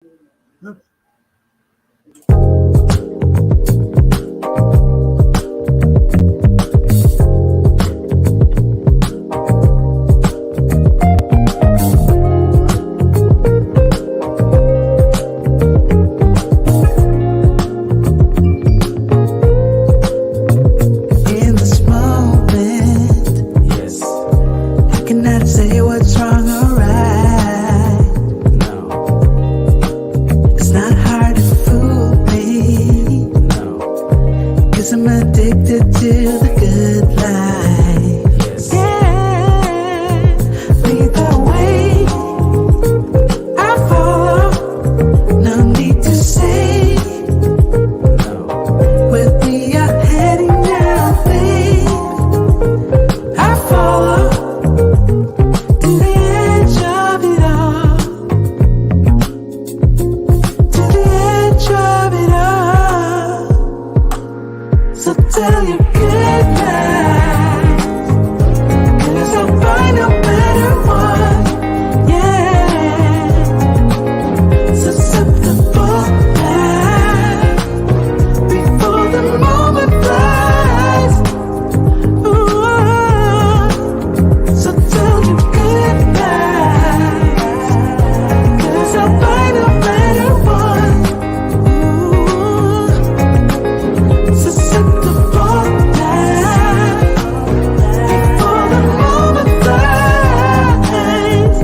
Yep. In this moment, Yes. I cannot say what's wrong or right. No. It's not hard to fool me, No. 'cause I'm addicted to the good life. Yes. Yeah, lead the way, I follow. No need to say, No. where we are heading now, babe. I follow to the edge of it all, to the edge of it all. So tell your good lies, 'cause I'll find no better one. Yeah, susceptible life before the moment flies. Ooh, so tell your good lies, 'cause I'll find a better one. Ooh, susceptible life before the moment flies.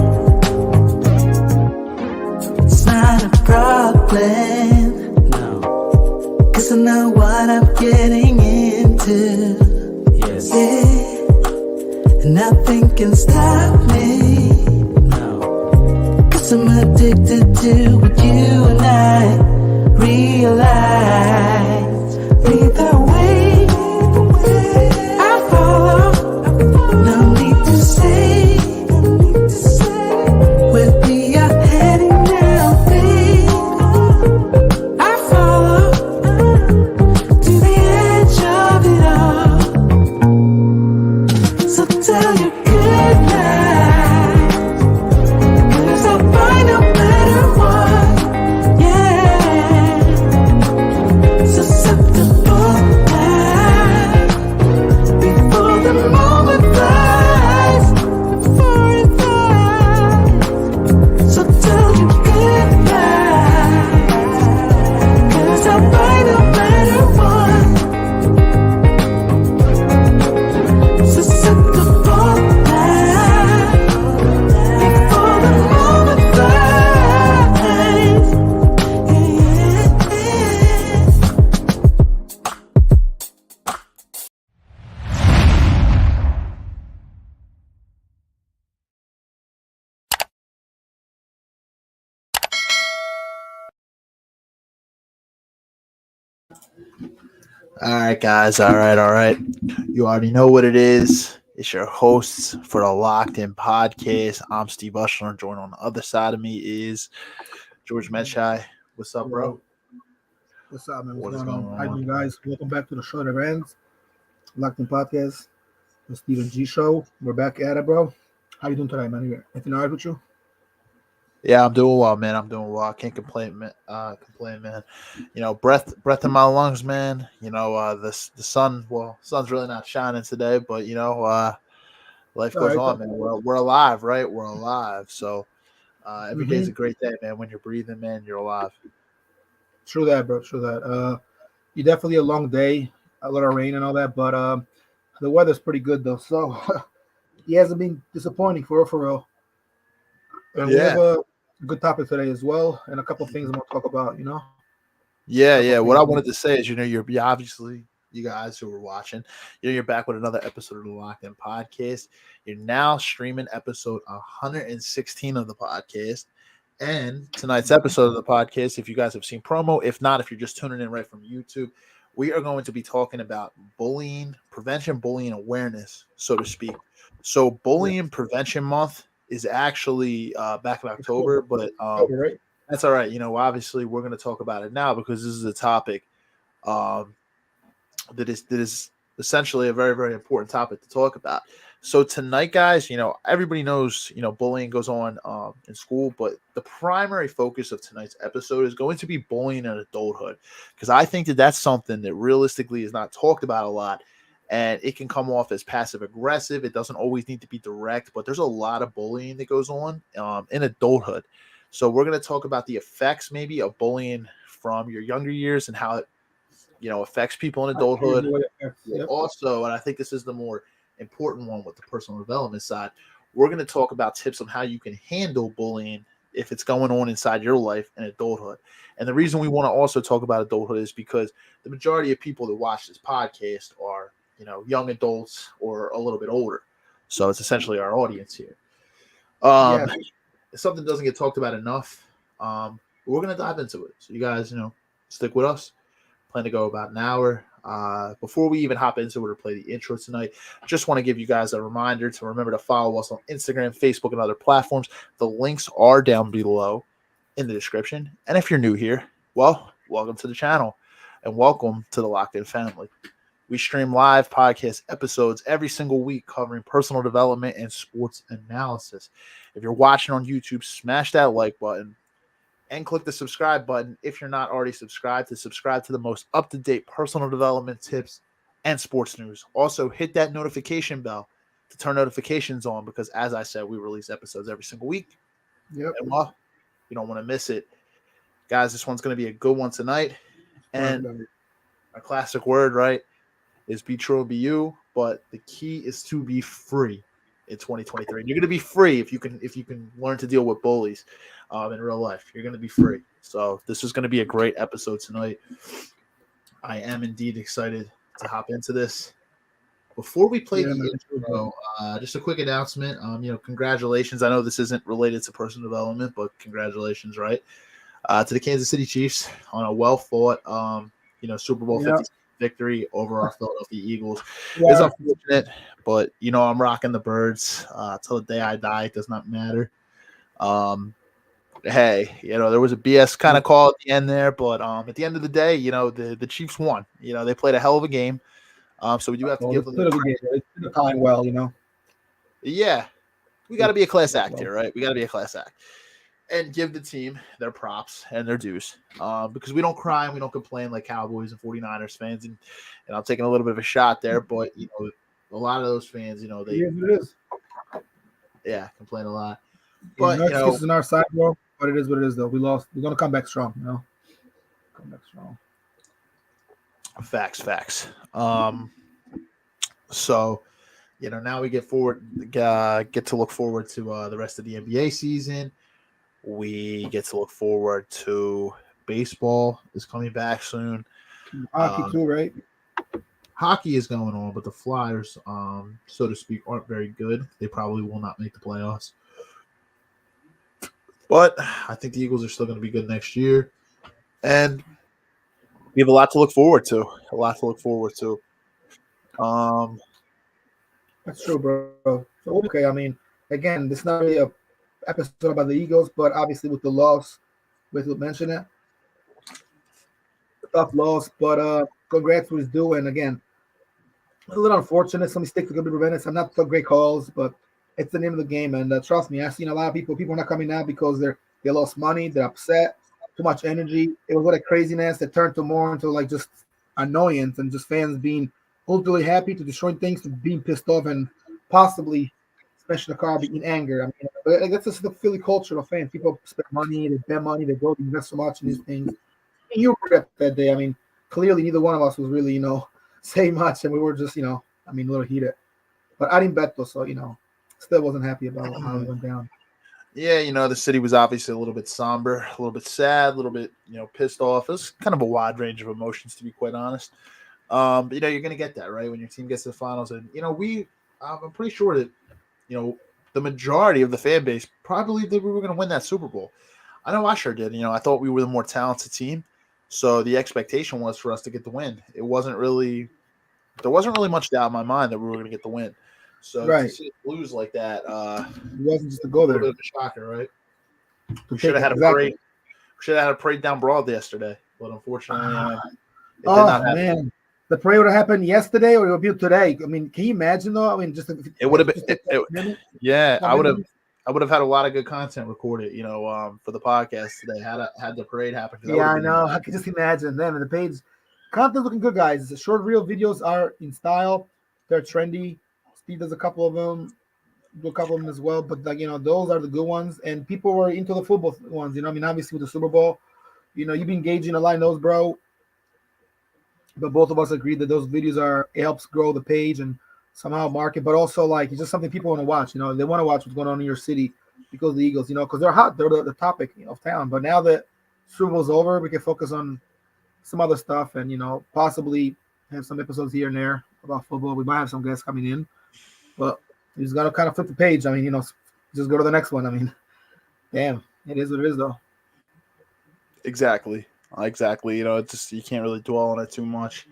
It's not a problem, No. 'cause I know what I'm getting into. Yes. Yeah, and nothing can stop me, No. 'cause I'm addicted to what you and I realize. Lead the way, I follow. No need to say, where we are heading now, babe. I follow to the edge of it all. So tell your good lies, 'cause I'll find a better one. Yeah, susceptible life before the moment flies, before it flies. So tell your good lies, 'cause I'll find a better one. Susceptible life before the moment flies. All right, guys. All right. You already know what it is. It's your hosts for the Locked In podcast. I'm Steve Ushler. Joined on the other side of me is George Mecaj. What's up, bro? What's up, man? What What's is going going on? How you on? doing, guys? Welcome back to the show that ends. Locked in Podcast, the Stephen G Show. We're back at it, bro. How you doing today, man? Anything all right with you? Yeah, I'm doing well, man. I'm doing well. I can't complain, man. You know, breath in my lungs, man. You know, the sun. Well, sun's really not shining today, but life All goes right. on, man. We're alive, right? We're alive. So every day's Mm-hmm. a great day, man. When you're breathing, man, you're alive. True that, bro. True that. You definitely a long day, a lot of rain and all that, but the weather's pretty good though. So he hasn't been disappointing for real, for real. And we have Yeah. a good topic today as well, and a couple of things I'm gonna talk about. Yeah, couple yeah. of What things. I wanted to say is, you're obviously you guys who are watching, you're back with another episode of the Locked In Podcast. You're now streaming episode 116 of the podcast. And tonight's episode of the podcast, if you guys have seen promo, if not, if you're just tuning in right from YouTube, we are going to be talking about bullying, prevention, bullying awareness, so to speak. So, Yeah. bullying prevention month is actually back in October, but October, right? that's all right. You know, obviously, we're going to talk about it now because this is a topic um, that is essentially a very, very important topic to talk about. So tonight, guys, everybody knows, bullying goes on in school, but the primary focus of tonight's episode is going to be bullying in adulthood, because I think that that's something that realistically is not talked about a lot, and it can come off as passive aggressive. It doesn't always need to be direct, but there's a lot of bullying that goes on in adulthood. So we're going to talk about the effects maybe of bullying from your younger years and how it, affects people in adulthood. Yep. Also, and I think this is the more important one with the personal development side, we're going to talk about tips on how you can handle bullying if it's going on inside your life in adulthood. And the reason we want to also talk about adulthood is because the majority of people that watch this podcast are, young adults or a little bit older. So it's essentially our audience here. Yeah. If something doesn't get talked about enough, we're going to dive into it. So you guys, stick with us. Plan to go about an hour. Before we even hop into it or play the intro tonight, I just want to give you guys a reminder to remember to follow us on Instagram, Facebook, and other platforms. The links are down below in the description. And if you're new here, well, welcome to the channel and welcome to the Locked In family. We stream live podcast episodes every single week covering personal development and sports analysis. If you're watching on YouTube, smash that like button and click the subscribe button if you're not already subscribed, to subscribe to the most up-to-date personal development tips and sports news. Also, hit that notification bell to turn notifications on, because as I said, we release episodes every single week. Yep. And well, you don't want to miss it. Guys, this one's going to be a good one tonight. And a classic word, right, is be true and be you, but the key is to be free in 2023. And you're going to be free if you can learn to deal with bullies in real life. You're going to be free. So this is going to be a great episode tonight. I am indeed excited to hop into this. Before we play the intro, just a quick announcement. Congratulations. I know this isn't related to personal development, but congratulations, right? To the Kansas City Chiefs on a well-fought, Super Bowl 50 victory over our Philadelphia Eagles. Yeah. It's unfortunate, but I'm rocking the Birds till the day I die. It does not matter. Hey, there was a BS kind of call at the end there, but at the end of the day, the Chiefs won. They played a hell of a game. So we do have to give them the time well, Yeah, we got to be a class act here, right? We got to be a class act and give the team their props and their dues, because we don't cry and we don't complain like Cowboys and 49ers fans. And I'm taking a little bit of a shot there, but a lot of those fans, they complain a lot. But it's on our side, bro. But it is what it is, though. We lost. We're gonna come back strong, Come back strong. Facts. So, now we get to look forward to the rest of the NBA season. We get to look forward to baseball is coming back soon. Hockey too, right? Hockey is going on, but the Flyers, so to speak, aren't very good. They probably will not make the playoffs. But I think the Eagles are still going to be good next year. And we have a lot to look forward to. That's true, bro. So, okay, I mean, again, this is not really a episode about the Eagles, but obviously with the loss, with mention it, tough loss, but congrats for his due. And again, a little unfortunate. Some mistakes are going to be prevented. Some not so great calls, but it's the name of the game. And trust me, I've seen a lot of people are not coming out because they lost money, they're upset, too much energy. It was what a craziness that turned to more into like just annoyance and just fans being ultimately happy to destroying things, to being pissed off and possibly, especially the car, being in anger. I mean, that's just the Philly culture of fans. People spend money, they bet money, they go invest so much in these things. And you were at that day. I mean, clearly neither one of us was really, saying much, and we were just, a little heated. But I didn't bet though, so still wasn't happy about how it went down. Yeah, the city was obviously a little bit somber, a little bit sad, a little bit, pissed off. It was kind of a wide range of emotions, to be quite honest. But, you're going to get that, right, when your team gets to the finals. And, I'm pretty sure that, the majority of the fan base probably believed that we were going to win that Super Bowl. I know I sure did. I thought we were the more talented team. So the expectation was for us to get the win. There wasn't really much doubt in my mind that we were going to get the win. So to see it lose like that, it wasn't just to go there. A bit of a shocker, right? We should have had a parade. We should have had a parade down Broad yesterday, but unfortunately, it did not happen. Man. the parade would have happened yesterday or it would be today. I mean, can you imagine though? I mean, just It would have been, just a minute, yeah. I would have, minutes. I would have had a lot of good content recorded, for the podcast today. Had the parade happen. 'Cause that Yeah, would I have been know. I can just imagine them and the page. Content looking good, guys. The short reel videos are in style. They're trendy. Steve does a couple of them, do a couple of them as well. But like those are the good ones. And people were into the football ones. I mean, obviously with the Super Bowl, you've been engaging a lot in those, bro. But both of us agreed that those videos it helps grow the page and somehow market, but also like it's just something people want to watch. They want to watch what's going on in your city because of the Eagles. Because they're hot, they're the topic of town. But now that Super Bowl's over, we can focus on some other stuff and possibly have some episodes here and there about football. We might have some guests coming in, but you just gotta kind of flip the page. I mean, just go to the next one. I mean, damn, it is what it is though. exactly. It's just you can't really dwell on it too much.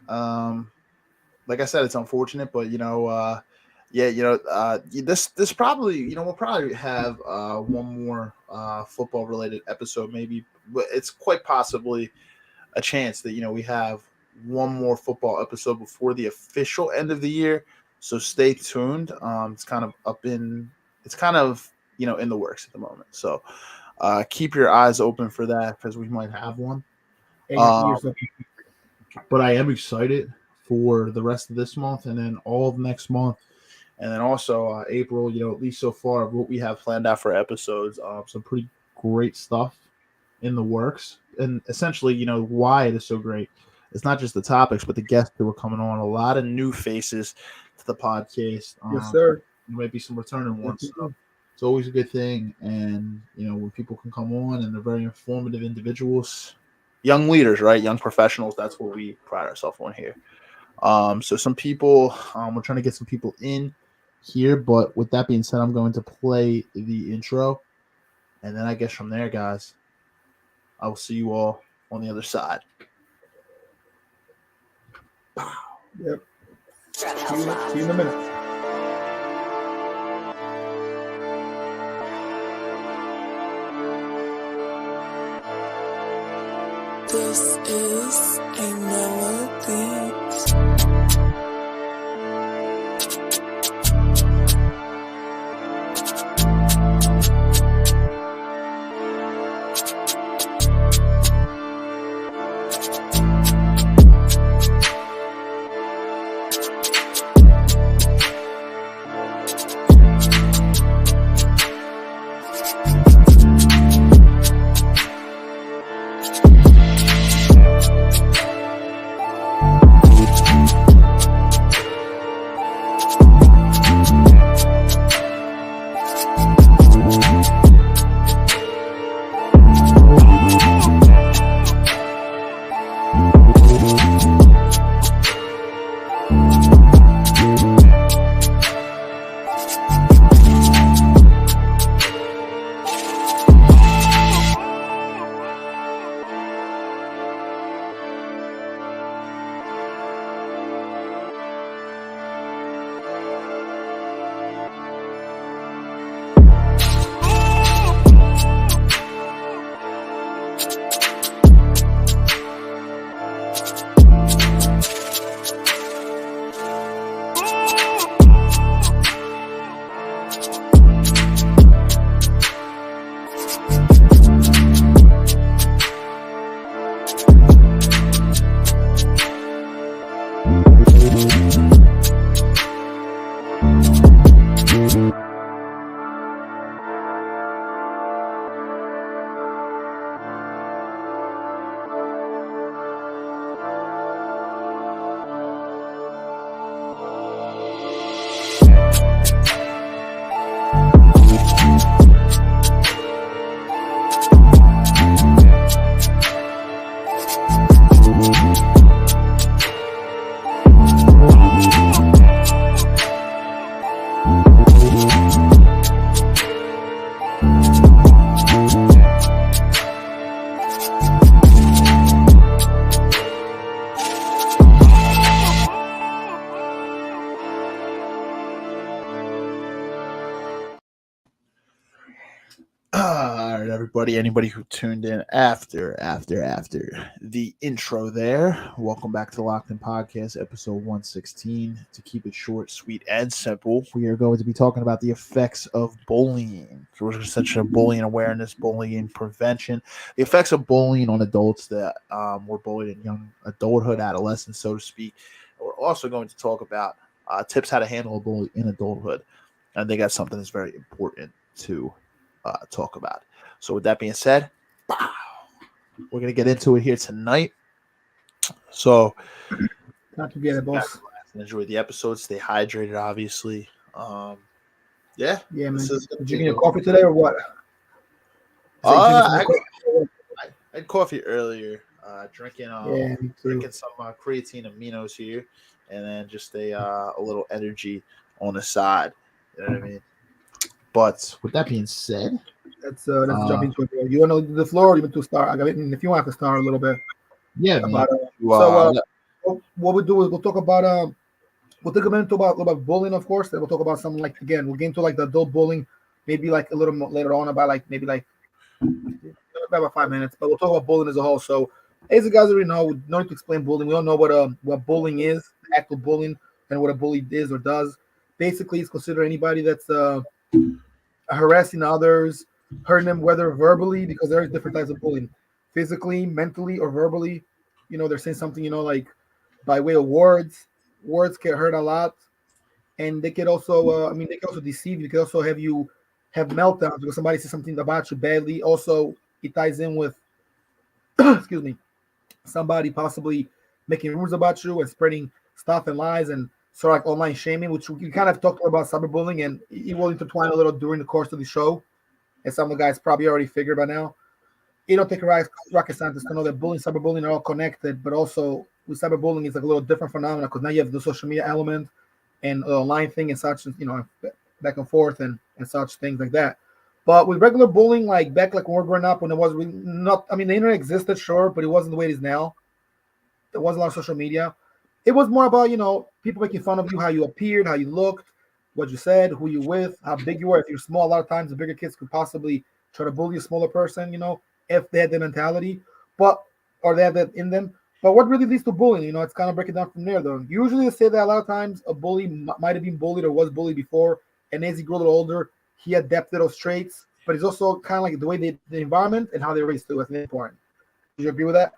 Like I said, it's unfortunate, but this probably we'll probably have one more football related episode maybe, but it's quite possibly a chance that we have one more football episode before the official end of the year. So stay tuned. It's kind of in the works at the moment. So keep your eyes open for that because we might have one. But I am excited for the rest of this month and then all of next month. And then also April, at least so far of what we have planned out for episodes, some pretty great stuff in the works. And essentially, why it is so great. It's not just the topics, but the guests who are coming on. A lot of new faces to the podcast. Yes, sir. There might be some returning ones. So it's always a good thing. And, when people can come on and they're very informative individuals, young leaders, right? Young professionals. That's what we pride ourselves on here. So some people, we're trying to get some people in here. But with that being said, I'm going to play the intro. And then I guess from there, guys, I will see you all on the other side. Yep. See you in a minute. This is a melody. everybody, anybody who tuned in after the intro there. Welcome back to the Locked In Podcast, episode 116. To keep it short, sweet, and simple, we are going to be talking about the effects of bullying. So we're essentially bullying awareness, bullying prevention, the effects of bullying on adults that were bullied in young adulthood, adolescence, so to speak. We're also going to talk about tips how to handle a bully in adulthood. I think that's something that's very important to talk about. So with that being said, we're going to get into it here tonight. So Not to get it, boss. enjoy the episode. Stay hydrated, obviously. Yeah, Yeah, man. this is Did you get your coffee today or what? I had coffee earlier. Drinking Yeah, me too. drinking some creatine aminos here, and then just a little energy on the side. You know what I mean? But with that being said, Let's jump into it. Bro. You want to do the floor or you want to start? I got it. If you want to start a little bit yeah, man. about what we do is we'll talk about we'll take a minute to about bullying, of course. Then we'll talk about something like again we'll get into like the adult bullying, maybe like a little more later on about like maybe like about 5 minutes. But we'll talk about bullying as a whole. So as you guys already know, we don't need to explain bullying. We all know what bullying is, the act of bullying, and what a bully is or does. Basically, it's considered anybody that's harassing others, hurting them, whether verbally, because there are different types of bullying, physically, mentally, or verbally. You know, they're saying something, you know, like by way of words. Words can hurt a lot, and they can also, they can also deceive you. They can also have you have meltdowns because somebody says something about you badly. Also, it ties in with, excuse me, somebody possibly making rumors about you and spreading stuff and lies and sort of like online shaming, which we kind of talked about cyberbullying, and it will intertwine a little during the course of the show. And some of the guys probably already figured by now. It don't take a rocket scientist to know that bullying, cyberbullying are all connected, but also with cyberbullying, it's like a little different phenomenon because now you have the social media element and online thing and such, you know, back and forth and such things like that. But with regular bullying, like back like when we were growing up, when it was really not, the internet existed, sure, but it wasn't the way it is now. There wasn't a lot of social media. It was more about, you know, people making fun of you, how you appeared, how you looked, what you said, who you with, how big you were. If you're small, a lot of times the bigger kids could possibly try to bully a smaller person, you know, if they had the mentality, or they had that in them. But what really leads to bullying? You know, it's kind of breaking down from there, though. Usually they say that a lot of times a bully might have been bullied or was bullied before, and as he grew a little older, he adapted those traits. But it's also kind of like the way the environment and how they raised too. I think important. Do you agree with that?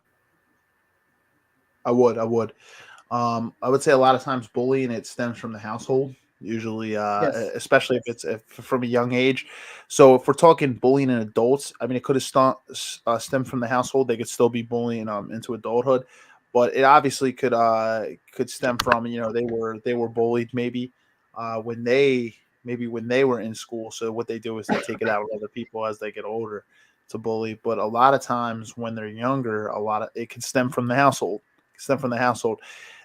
I would. I would say a lot of times bullying, it stems from the household, usually, Yes. especially if it's from a young age. So if we're talking bullying in adults, I mean, it could have stemmed from the household. They could still be bullying into adulthood, but it obviously could stem from, you know, they were bullied maybe when they were in school. So what they do is they take it out on other people as they get older to bully. But a lot of times when they're younger, it can stem from the household.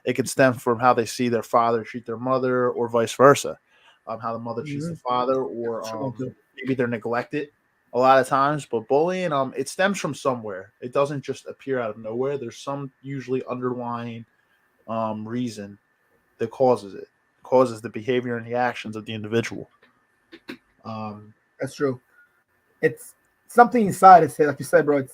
It can stem from how they see their father treat their mother, or vice versa. How the mother treats the father, or maybe they're neglected a lot of times. But bullying, it stems from somewhere. It doesn't just appear out of nowhere. There's some usually underlying reason that causes the behavior and the actions of the individual. That's true. It's something inside. It's like you said, bro.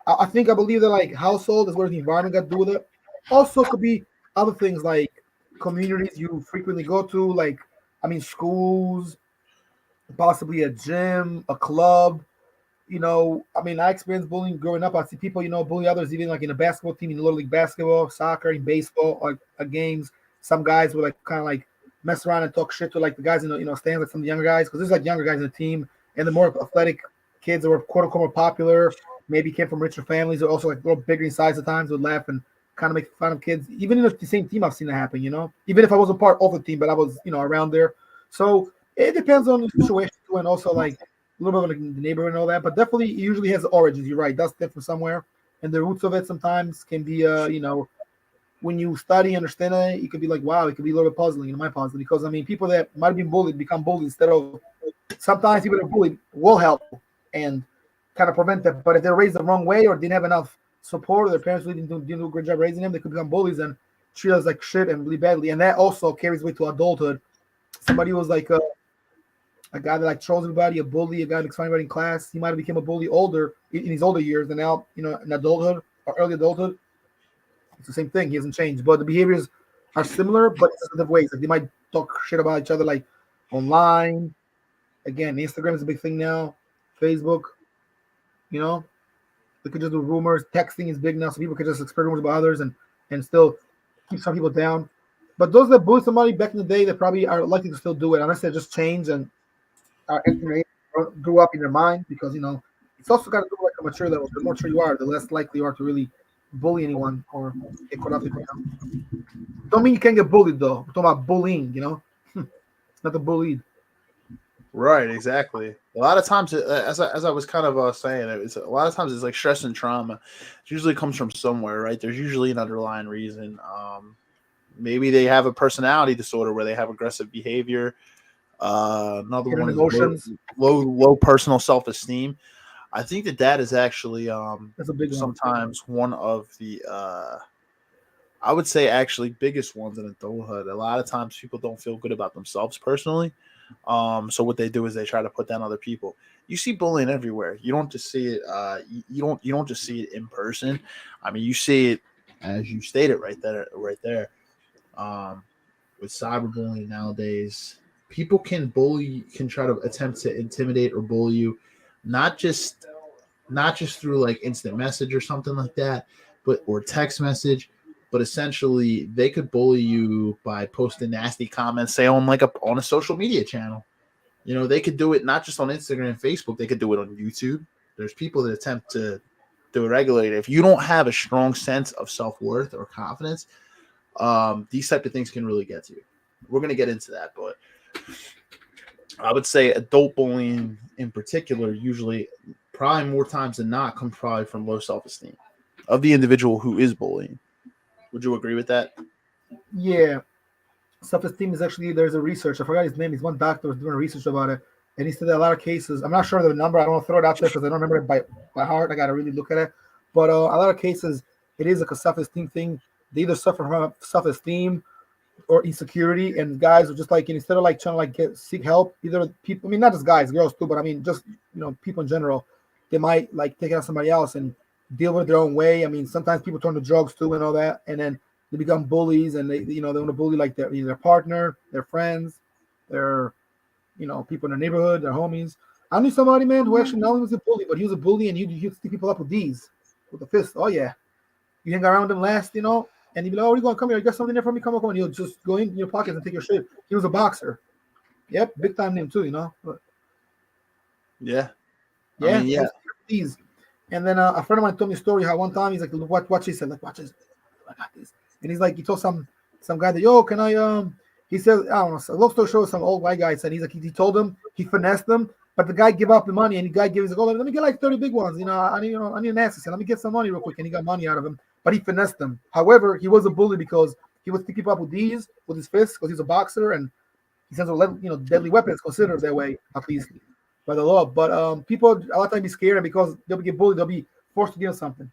I believe that like household is where the environment got to do with it. Also, could be other things like communities you frequently go to, like schools, possibly a gym, a club. You know, I experienced bullying growing up. I see people, you know, bully others, even like in a basketball team, in little league basketball, soccer, in baseball, like games. Some guys would like kind of like mess around and talk shit to like the guys in the stands, like some of the younger guys, because there's like younger guys in the team, and the more athletic kids that were quote unquote more popular, maybe came from richer families, or also like a little bigger in size at times, would laugh and kind of make fun of kids. Even in the same team, I've seen that happen, you know, even if I wasn't part of the team, but I was, you know, around there. So it depends on the situation too, and also like a little bit of like the neighborhood and all that. But definitely, it usually has origins. You're right, it does stem from somewhere, and the roots of it sometimes can be, you know, when you study, understand it, it could be like, wow, it could be a little bit puzzling in my puzzle, because people that might have been bullied become bullied instead of. Sometimes people that are bullied will help and kind of prevent that. But if they're raised the wrong way or didn't have enough support, or their parents really didn't do a great job raising them, they could become bullies and treat us like shit and really badly. And that also carries way to adulthood. Somebody was like, a guy that like trolls everybody, a bully, a guy that makes fun of everybody in class. He might have become a bully older in his older years, and now in adulthood or early adulthood, it's the same thing. He hasn't changed, but the behaviors are similar, but in different ways. Like they might talk shit about each other, like online. Again, Instagram is a big thing now. Facebook, you know, they could just do rumors. Texting is big now, so people could just spread rumors about others and still keep some people down. But those that bullied somebody back in the day, they probably are likely to still do it unless they just change and are entering or grew up in their mind because it's also got to do like a mature level. The more mature you are, the less likely you are to really bully anyone or get caught up in it. Don't mean you can't get bullied though. We're talking about bullying, it's not the bullied. Right, exactly. A lot of times, as I was kind of saying, it's a lot of times it's like stress and trauma. It usually comes from somewhere, right? There's usually an underlying reason. Maybe they have a personality disorder where they have aggressive behavior. Another Hidden one is emotions. low personal self-esteem. I think that is actually That's a big one. sometimes one of the I would say actually biggest ones in adulthood. A lot of times people don't feel good about themselves personally. So what they do is they try to put down other people. You see bullying everywhere. You don't just see it. You don't just see it in person. I mean, you see it as you stated right there. With cyberbullying nowadays, people can try to attempt to intimidate or bully you, not just through like instant message or something like that, or text message. But essentially, they could bully you by posting nasty comments, say on a social media channel. They could do it not just on Instagram and Facebook. They could do it on YouTube. There's people that attempt to do it regularly. If you don't have a strong sense of self-worth or confidence, these type of things can really get to you. We're going to get into that, but I would say adult bullying in particular, usually probably more times than not, comes probably from low self-esteem of the individual who is bullying. Would you agree with that? Yeah. Self-esteem is actually, there's a research. I forgot his name. He's one doctor was doing research about it. And he said that a lot of cases, I'm not sure of the number. I don't want to throw it out there because I don't remember it by heart. I got to really look at it. But a lot of cases, it is like a self-esteem thing. They either suffer from self-esteem or insecurity. And guys are just like, instead of like trying to like seek help, either people, I mean, not just guys, girls too, but I mean, just, people in general, they might like take it on somebody else and deal with it their own way. I mean, sometimes people turn to drugs too and all that. And then they become bullies and they want to bully like their partner, their friends, their, people in their neighborhood, their homies. I knew somebody, man, who actually not only was a bully, but he was a bully and he'd stick people up with the fist. Oh yeah. You hang around him last, and he'd be like, oh, you going to come here? You got something there for me? Come on. And he'll just go in your pockets and take your shit. He was a boxer. Yep. Big time name too, But, yeah. Yeah. I mean, yeah. These. And then a friend of mine told me a story how one time he's like, look, watch this. Like, watch this. I got this. And he's like, he told some guy that, yo, can I, he says, I don't know, so long story short, some old white guy said, he's like, he told him, he finessed them, but the guy gave up the money and the guy gives, like, oh, let me get like 30 big ones. I need an assist. Let me get some money real quick. And he got money out of him, but he finessed them. However, he was a bully because he was sticking up with his fists because he's a boxer and he says, deadly weapons considered that way, at least by the law. But people a lot of times be scared, and because they'll get bullied, they'll be forced to give something.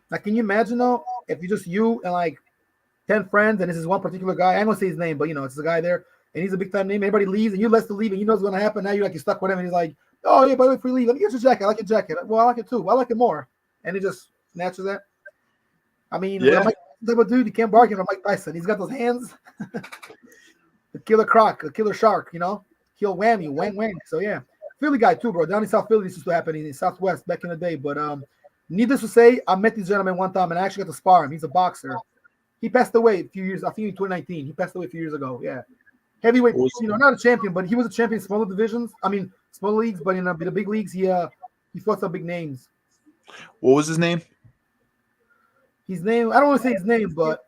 Like, can you imagine though, if you just you and like 10 friends, and this is one particular guy, I ain't gonna say his name, but it's a guy there, and he's a big time name. Everybody leaves, and you let them leave, and you know what's gonna happen. Now you're stuck with him, and he's like, oh yeah, by the way, free leave. Let me get your jacket. I like your jacket. Well, I like it too. Well, I like it more. And he just snatches that. I mean, Yeah. Mike, type of dude, you can't bargain with Mike Tyson. He's got those hands. The killer croc, the killer shark, he'll wham you, whang. So yeah, Philly guy too, bro. Down in South Philly, this used to happen in Southwest back in the day. But needless to say, I met this gentleman one time, and I actually got to spar him. He's a boxer. He passed away a few years. I think in 2019. He passed away a few years ago. Yeah, heavyweight. Not a champion, but he was a champion in smaller divisions. I mean, smaller leagues, but in the big leagues, he fought some big names. What was his name? His name, I don't want to say his name, but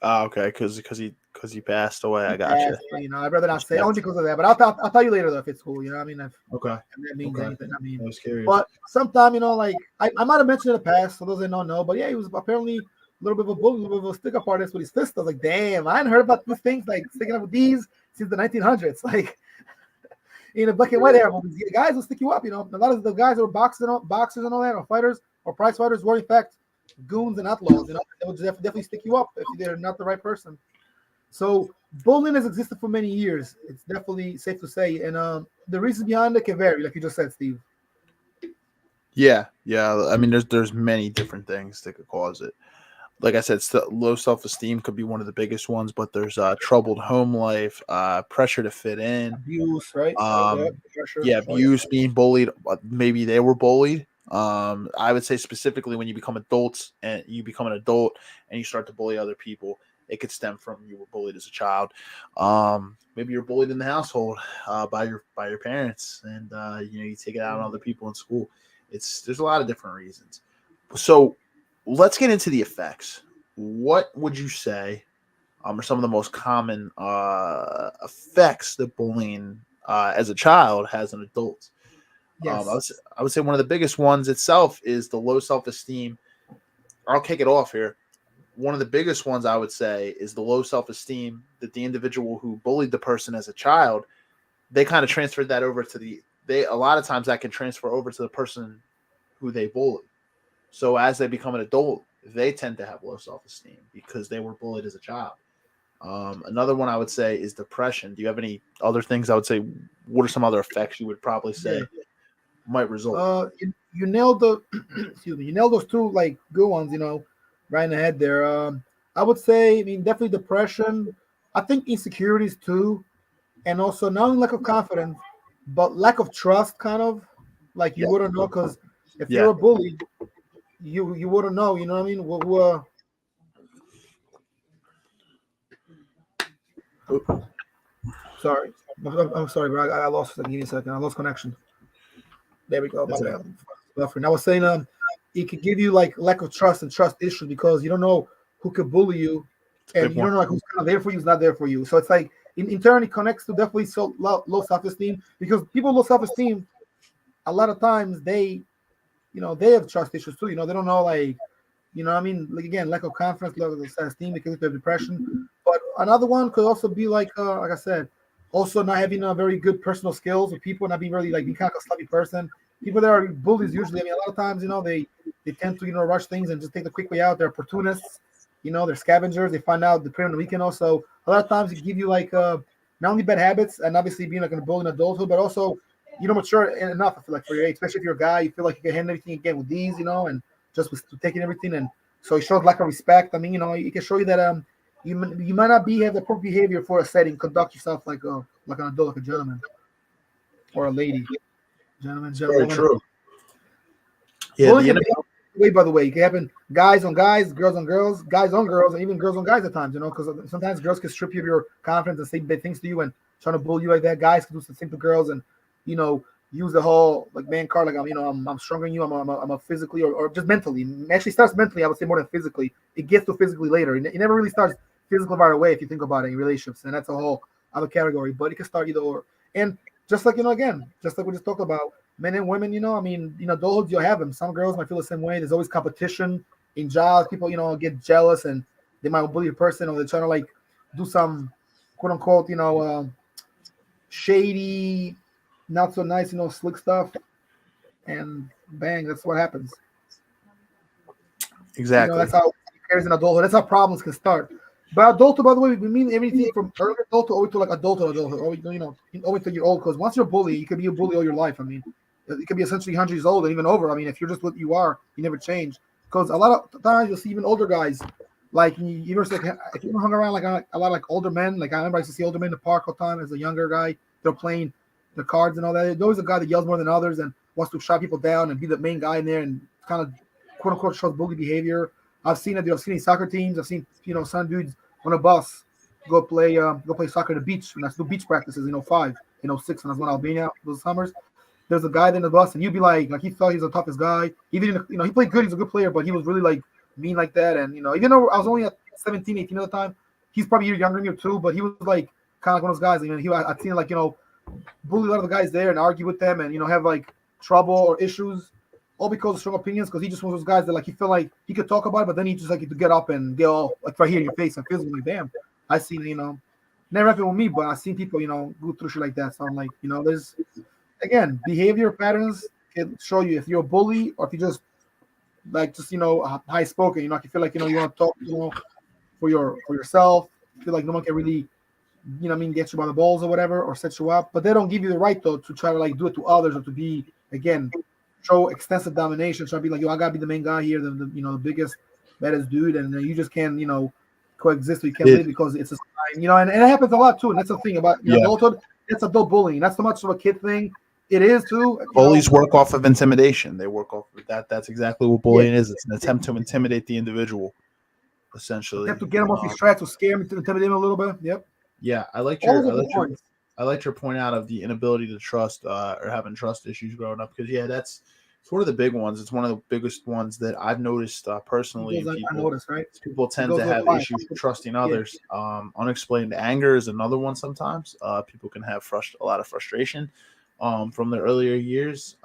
okay, because he passed away. I got you. I'd rather not say only because of that. But I'll tell you later though if it's cool. I mean, Okay. if that means anything. I mean, I was curious. but sometime, like I might have mentioned in the past, for those that don't know, but yeah, he was apparently a little bit of a bully, a little bit of a stick-up artist with his fist. I was like, damn, I hadn't heard about these things like sticking up with these since the 1900s. Like in the black and white era movies, the guys will stick you up. A lot of the guys that were boxers and all that, or fighters or prize fighters, were in fact goons and outlaws. They would definitely stick you up if they're not the right person. So bullying has existed for many years. It's definitely safe to say, and the reasons behind it can vary, like you just said, Steve. Yeah, yeah. I mean, there's many different things that could cause it. Like I said, low self esteem could be one of the biggest ones, but there's troubled home life, pressure to fit in, Abuse, right? Yeah, um, pressure. yeah, Oh yeah. abuse, being bullied. Maybe they were bullied. I would say specifically when you become adults and you become an adult and you start to bully other people, it could stem from you were bullied as a child. Maybe you're bullied in the household by your parents, and you take it out on other people in school. There's a lot of different reasons. So let's get into the effects. What would you say are some of the most common effects that bullying as a child has on adults? Yes. I would say one of the biggest ones itself is the low self esteem. I'll kick it off here. One of the biggest ones I would say is the low self esteem that the individual who bullied the person as a child, they kind of transferred that over to a lot of times that can transfer over to the person who they bullied. So as they become an adult, they tend to have low self esteem because they were bullied as a child. Another one I would say is depression. Do you have any other things I would say? What are some other effects you would probably say Yeah. might result? You nailed the excuse me. You nailed those two like good ones. Right in the head there. I would say, I mean, definitely depression. I think insecurities too, and also not only lack of confidence, but lack of trust. Kind of like you Yeah, wouldn't know because if yeah, you're a bully, you wouldn't know. You know what I mean? Sorry, I'm sorry, bro. I lost. Give me a second. I lost connection. There we go. My that's it. bad. Buffering. I was saying, it could give you like lack of trust and trust issues because you don't know who could bully you, It's a and big you one. don't know like who's kind of there for you, who's not there for you. So it's like in turn it connects to definitely so low self esteem because people with low self esteem a lot of times they have trust issues too. They don't know like what I mean, like again, lack of confidence, lack of self-esteem because of depression. But another one could also be like I said, also not having a very good personal skills with people, not being really like being kind of a sloppy person. People that are bullies usually, I mean, a lot of times, they tend to rush things and just take the quick way out. They're opportunists, they're scavengers. They find out the prey on the weekend. Also, a lot of times it give you like not only bad habits and obviously being like a bully in adulthood, but also mature enough. I feel like for your age, especially if you're a guy, you feel like you can handle everything again with these, and just with taking everything, and so it shows lack of respect. I mean, it can show you that you might not have the proper behavior for a setting. Conduct yourself like an adult, like a gentleman or a lady, Very gentlewoman. true. Yeah, Bullying the can enemy. be way by the way. It can happen guys on guys, girls on girls, guys on girls, and even girls on guys at times. Because sometimes girls can strip you of your confidence and say bad things to you and trying to bully you like that. Guys can do the same to girls and use the whole like man card like I'm stronger than you. I'm a physically or just mentally. It actually starts mentally. I would say more than physically. It gets to physically later. It never really starts physical right away if you think about it in relationships, and that's a whole other category. But it can start either or. And just like again, just like we just talked about, men and women. I mean, adulthood you'll have them. Some girls might feel the same way. There's always competition in jobs. People, get jealous and they might bully a person or they're trying to like do some quote unquote, shady, not so nice, slick stuff, and bang, that's what happens. Exactly. That's how it carries in adulthood. That's how problems can start. But adulthood, by the way, we mean everything from early adulthood all the way to like adulthood, or all the way to you're old. Because once you're a bully, you could be a bully all your life. I mean, it could be essentially 100 years old and even over. I mean, if you're just what you are, you never change. Because a lot of times you'll see even older guys, like you ever like if you hung around like a lot of like older men, like I remember I used to see older men in the park all the time as a younger guy. They're playing the cards and all that. There's always a guy that yells more than others and wants to shut people down and be the main guy in there and kind of quote unquote shows bully behavior. I've seen it. I've seen soccer teams. I've seen some dudes on a bus go play soccer at the beach when I do beach practices. 05, 06 when I was in Albania those summers. There's a guy in the bus and you'd be like he thought he was the toughest guy. Even he played good. He's a good player, but he was really like mean like that. And even though I was only at 17, 18 at the time, he's probably a year younger than me too. But he was like kind of like one of those guys. I'd seen like bully a lot of the guys there and argue with them and have like trouble or issues all because of strong opinions because he just one of those guys that like he felt like he could talk about it but then he just like to get up and get all like right here in your face and physically like damn I seen never happened with me but I seen people go through shit like that so I'm like there's again behavior patterns can show you if you're a bully or if you just high spoken if you feel like you want to talk for yourself feel like no one can really, get you by the balls or whatever, or set you up. But they don't give you the right though to try to like do it to others or to be again show extensive domination. Try to be like, yo, I gotta be the main guy here, the biggest, baddest dude, and you just can't coexist. You can't Yeah. live because it's a sign, and it happens a lot too. And that's the thing about Yeah. adulthood. It's adult bullying. Not so much of a kid thing. It is too. Bullies work off of intimidation. They work off of that. That's exactly what bullying is. It's an attempt to intimidate the individual, essentially. Have to get him off his tracks to scare him, to intimidate him a little bit. Yep. Yeah, I liked All your, those I are good liked your, points. I liked your point out of the inability to trust or having trust issues growing up, because it's one of the big ones. It's one of the biggest ones that I've noticed personally. Because In I noticed, right? people tend goes to with have pride. issues trusting others. Unexplained anger is another one. Sometimes people can have a lot of frustration from their earlier years.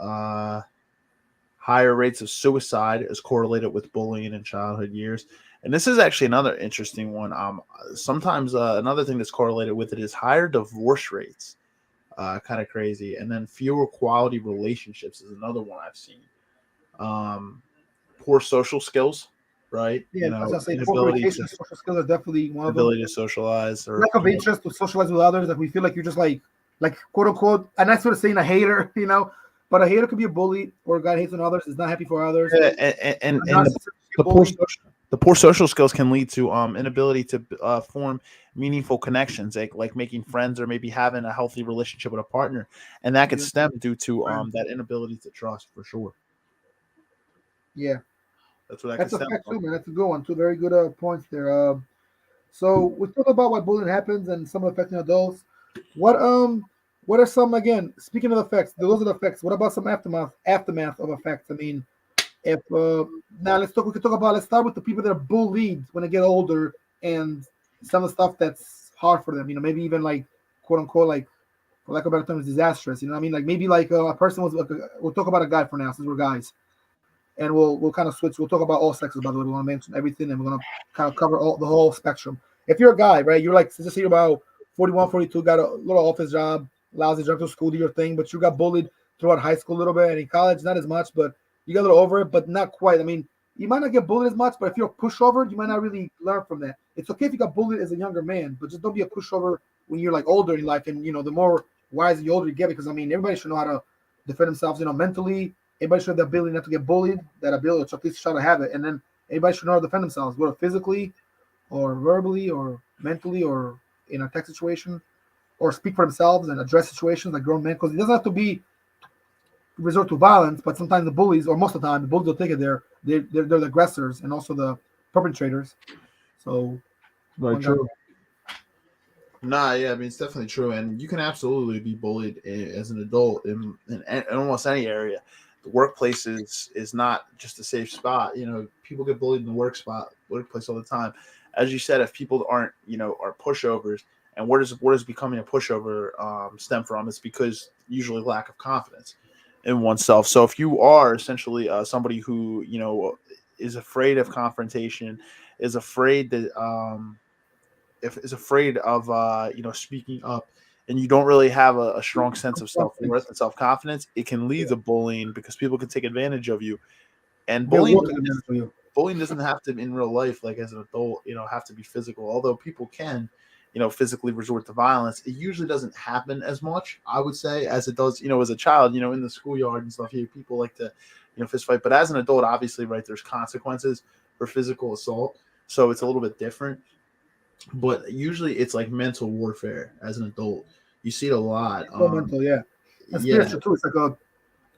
Higher rates of suicide is correlated with bullying in childhood years. And this is actually another interesting one. Sometimes another thing that's correlated with it is higher divorce rates. Kind of crazy. And then fewer quality relationships is another one I've seen. Poor social skills, right? Yeah, as I say, Inability communication, social skills are definitely one of them. to socialize, or Lack of interest to socialize with others. Like we feel like you're just like quote unquote, and that's sort of saying a hater, But a hater could be a bully, or a guy hates on others, is not happy for others. Yeah, and the poor social skills can lead to inability to form meaningful connections, like making friends or maybe having a healthy relationship with a partner, and that could stem due to that inability to trust, for sure. Yeah, That's what that's a stem fact from. too, man. That's a good one. Two very good points there. So we talked about why bullying happens and some affecting adults. What are some, again? Speaking of effects, those are the effects. What about some aftermath of effects? I mean, if now let's talk. We could talk about. Let's start with the people that are bullied when they get older, and some of the stuff that's hard for them. Maybe even like quote unquote, like for lack of a better term, is disastrous. You know what I mean? Like maybe like a person was. We'll talk about a guy for now, since we're guys, and we'll kind of switch. We'll talk about all sexes, by the way. We want to mention everything, and we're gonna kind of cover the whole spectrum. If you're a guy, right, you're like, just say about 41, 42, got a little office job, lousy job to school, do your thing, but you got bullied throughout high school a little bit, and in college, not as much, but you got a little over it, but not quite. I mean, you might not get bullied as much, but if you're a pushover, you might not really learn from that. It's okay if you got bullied as a younger man, but just don't be a pushover when you're like older in life, and the more wise the older you get, because I mean, everybody should know how to defend themselves, mentally. Everybody should have the ability not to get bullied, that ability, or at least try to have it, and then everybody should know how to defend themselves, whether physically, or verbally, or mentally, or in a text situation, or speak for themselves and address situations like grown men, because it doesn't have to be resort to violence, but sometimes the bullies, or most of the time, the bullies will take it there. They're the aggressors and also the perpetrators. So, Right, true. Nah, yeah, I mean, it's definitely true, and you can absolutely be bullied as an adult in almost any area. The workplace is not just a safe spot. People get bullied in the workplace all the time. As you said, if people aren't, are pushovers, and where does becoming a pushover stem from? It's because usually lack of confidence in oneself. So if you are essentially somebody who is afraid of confrontation, is afraid that is afraid of speaking up, and you don't really have a strong sense of self-worth and self-confidence, it can lead to bullying, because people can take advantage of you. And bullying doesn't have to, in real life, like as an adult, have to be physical. Although people can, physically resort to violence, it usually doesn't happen as much, I would say, as it does, as a child, in the schoolyard and stuff. People like to, fist fight. But as an adult, obviously, right, there's consequences for physical assault. So it's a little bit different. But usually it's like mental warfare as an adult. You see it a lot. Mental, yeah. And spiritual too. It's like a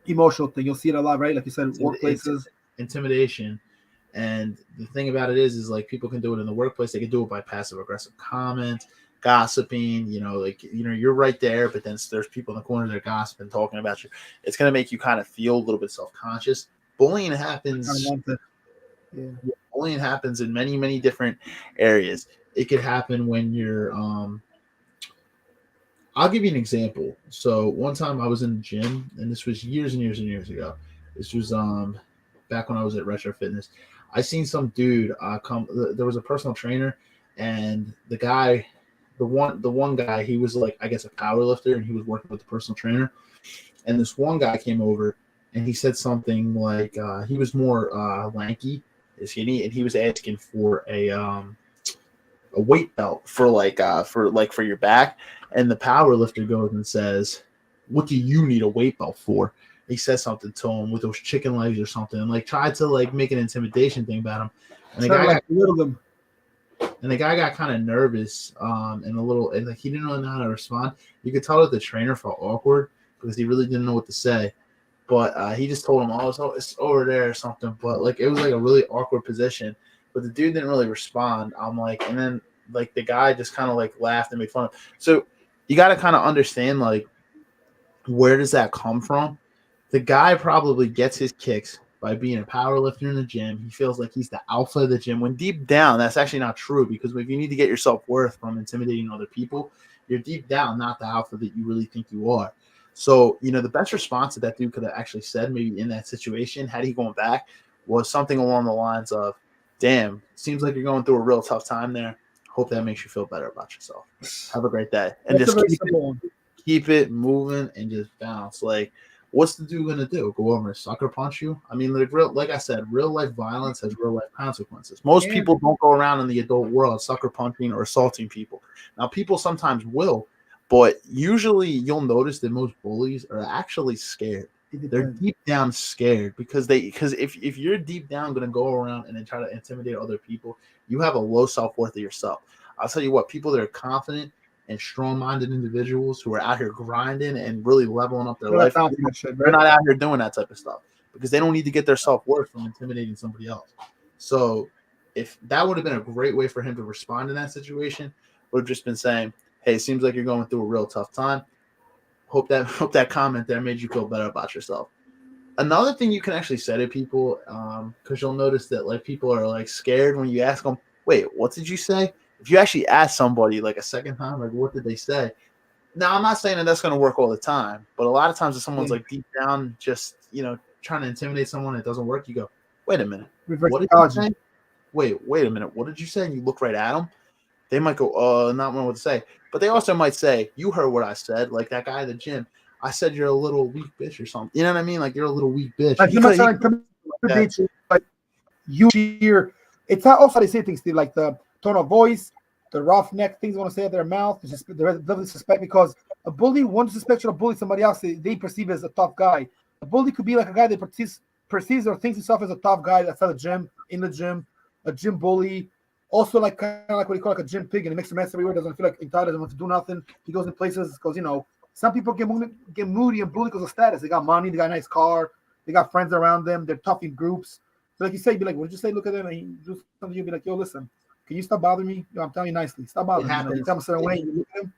emotional thing. You'll see it a lot, right? Like you said, workplaces. Intimidation. And the thing about it is like people can do it in the workplace. They can do it by passive aggressive comments, gossiping. You're right there, but then there's people in the corner that are gossiping, talking about you. It's going to make you kind of feel a little bit self-conscious. Bullying happens. Bullying happens in many, many different areas. It could happen when you're I'll give you an example. So one time I was in the gym, and this was years and years and years ago. This was back when I was at Retro Fitness. I seen some dude come. There was a personal trainer, and the one guy, he was like, I guess, a power lifter, and he was working with the personal trainer. And this one guy came over, and he said something like he was more lanky, skinny, and he was asking for a weight belt for your back, and the power lifter goes and says, "What do you need a weight belt for?" He says something to him with those chicken legs or something, and like tried to like make an intimidation thing about him. And the Try to guy like belittle them. got kind of nervous, and a little, and like he didn't really know how to respond. You could tell that the trainer felt awkward because he really didn't know what to say. But he just told him, "Oh, it's over there" or something. But like it was like a really awkward position. But the dude didn't really respond. I'm like, and then like the guy just kind of like laughed and made fun of him. So you got to kind of understand like where does that come from? The guy probably gets his kicks by being a power lifter in the gym. He feels like he's the alpha of the gym. When deep down, that's actually not true, because if you need to get your self-worth from intimidating other people, you're deep down not the alpha that you really think you are. So, the best response that dude could have actually said maybe in that situation, had he gone back, was something along the lines of, "Damn, seems like you're going through a real tough time there. Hope that makes you feel better about yourself. Have a great day." And That's a just very simple one. keep it moving and just bounce. Like, what's the dude gonna do? Go over and sucker punch you? I mean, like I said, real life violence has real life consequences. Most Yeah. people don't go around in the adult world sucker punching or assaulting people. Now, people sometimes will, but usually you'll notice that most bullies are actually scared. They're deep down scared because if you're deep down gonna go around and then try to intimidate other people, you have a low self-worth of yourself. I'll tell you what, people that are confident and strong-minded individuals who are out here grinding and really leveling up their life, they're not out here doing that type of stuff because they don't need to get their self-worth from intimidating somebody else. So if that would have been a great way for him to respond in that situation, would have just been saying, "Hey, it seems like you're going through a real tough time. Hope that comment there made you feel better about yourself." Another thing you can actually say to people, because you'll notice that like people are like scared when you ask them, "Wait, what did you say?" If you actually ask somebody like a second time, like, "What did they say?" Now, I'm not saying that that's going to work all the time, but a lot of times if someone's like deep down just trying to intimidate someone, it doesn't work. You go, "Wait a minute, Reverse what did you say? Wait a minute, what did you say?" And you look right at them. They might go, not knowing what to say. But they also might say, "You heard what I said." Like that guy at the gym. "I said you're a little weak bitch or something." You know what I mean? Like you're a little weak bitch. Like you might try to intimidate you, like you hear. It's not also how they say things, Steve, like the tone of voice, the roughneck things they want to say out of their mouth, the suspect, because a bully, one suspects to bully somebody else, they perceive as a tough guy. A bully could be like a guy that perceives or thinks himself as a tough guy that's at the gym, in the gym, a gym bully. Also, like kind of like what you call like a gym pig, and it makes a mess everywhere. Doesn't feel like entitled, doesn't want to do nothing. He goes in places because some people get moody and bully because of status. They got money, they got a nice car, they got friends around them. They're tough in groups. So like you say, be like, "What did you say?" Look at them, and he do something. You'll be like, "Yo, listen, can you stop bothering me? I'm telling you nicely, stop bothering me." You tell him a certain way, you look at him,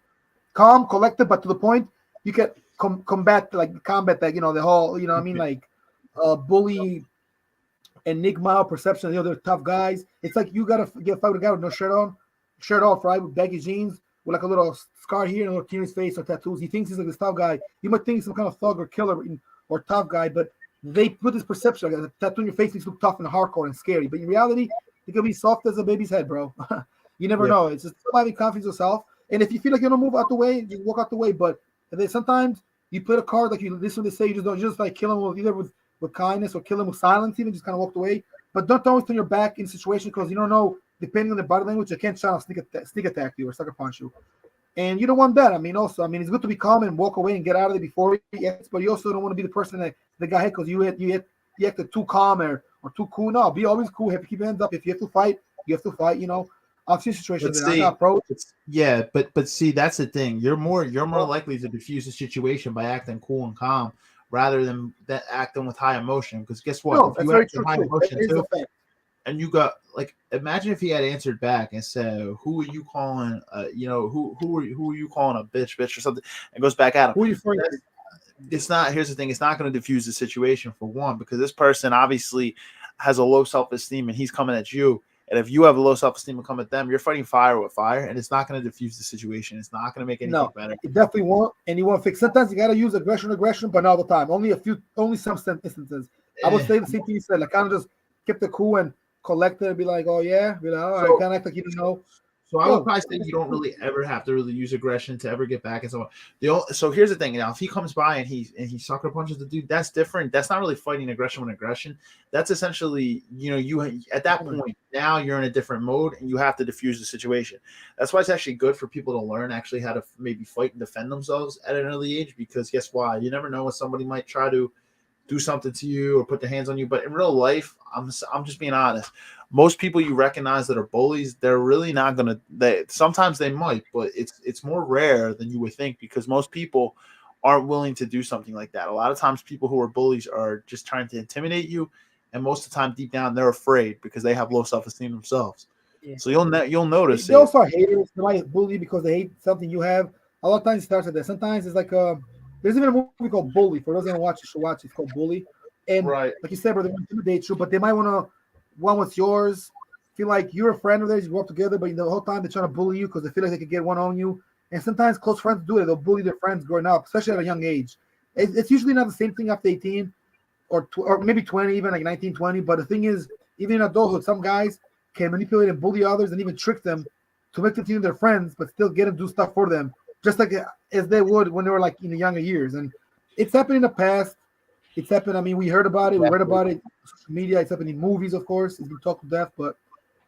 calm, collected, but to the point. You can combat that, the whole, what I mean, like bully enigma perception of the other tough guys. It's like you gotta get a fight with a guy with no shirt off, right, with baggy jeans, with like a little scar here and a little tear in his face or tattoos. He thinks he's like this tough guy. You might think he's some kind of thug or killer or tough guy, but they put this perception like a tattoo on your face makes you look tough and hardcore and scary. But in reality, it can be soft as a baby's head, bro. You never know. It's just having confidence in yourself. And if you feel like you don't move out the way, you walk out the way. But then sometimes you play a card like you listen to say, you just like kill him with kindness or kill him with silence, even just kind of walk away. But don't always turn your back in situations because you don't know, depending on the body language, they can't try to sneak attack you or sucker punch you. And you don't want that. I mean, it's good to be calm and walk away and get out of it before he acts, but you also don't want to be the person that got hit because you acted too calm or too cool. No, be always cool. Have to keep your hands up. If you have to fight, you have to fight. I've seen situations that I got approached. Yeah, but see, that's the thing. You're more likely to diffuse the situation by acting cool and calm rather than that acting with high emotion. Because guess what? No, if you act with high emotion too, and you got like, imagine if he had answered back and said, "Who are you calling? Who are you calling a bitch or something?" And goes back at him. Who are you afraid of? It's not. Here's the thing. It's not going to diffuse the situation for one, because this person obviously has a low self-esteem and he's coming at you. And if you have a low self-esteem and come at them, you're fighting fire with fire, and it's not going to diffuse the situation. It's not going to make anything better. It definitely won't, and you won't fix. Sometimes you got to use aggression, but not all the time. Only some instances. I would say the same thing you said. Like, kind of just keep the cool and collect it and be like, "Oh yeah," be like, "All right," kind of act like you didn't know. So I would probably say you don't really ever have to really use aggression to ever get back and so on. So here's the thing. Now, if he comes by and he sucker punches the dude, that's different. That's not really fighting aggression with aggression. That's essentially, you at that point now you're in a different mode and you have to diffuse the situation. That's why it's actually good for people to learn actually how to maybe fight and defend themselves at an early age, because guess why? You never know when somebody might try to do something to you or put their hands on you. But in real life, I'm just being honest. Most people you recognize that are bullies, they're really not gonna. Sometimes they might, but it's more rare than you would think, because most people aren't willing to do something like that. A lot of times, people who are bullies are just trying to intimidate you, and most of the time, deep down, they're afraid because they have low self-esteem themselves. Yeah. So you'll notice they also are haters. They might bully because they hate something you have. A lot of times it starts with that. Sometimes it's like there's even a movie called Bully. For those that don't watch, you should watch it. It's called Bully. And Right. like you said, bro, they want to intimidate you, but they might want to want what's yours. Feel like you're a friend of theirs, you grow up together, but the whole time they're trying to bully you because they feel like they could get one on you. And sometimes close friends do it. They'll bully their friends growing up, especially at a young age. It's usually not the same thing after 18 or maybe 20, even like 19, 20. But the thing is, even in adulthood, some guys can manipulate and bully others and even trick them to make them think they're friends, but still get them to do stuff for them, just like as they would when they were like in the younger years. And it's happened in the past. It's happened. I mean, we heard about it. We read about it. Social media. It's happened in movies, of course. It's been talked to death. But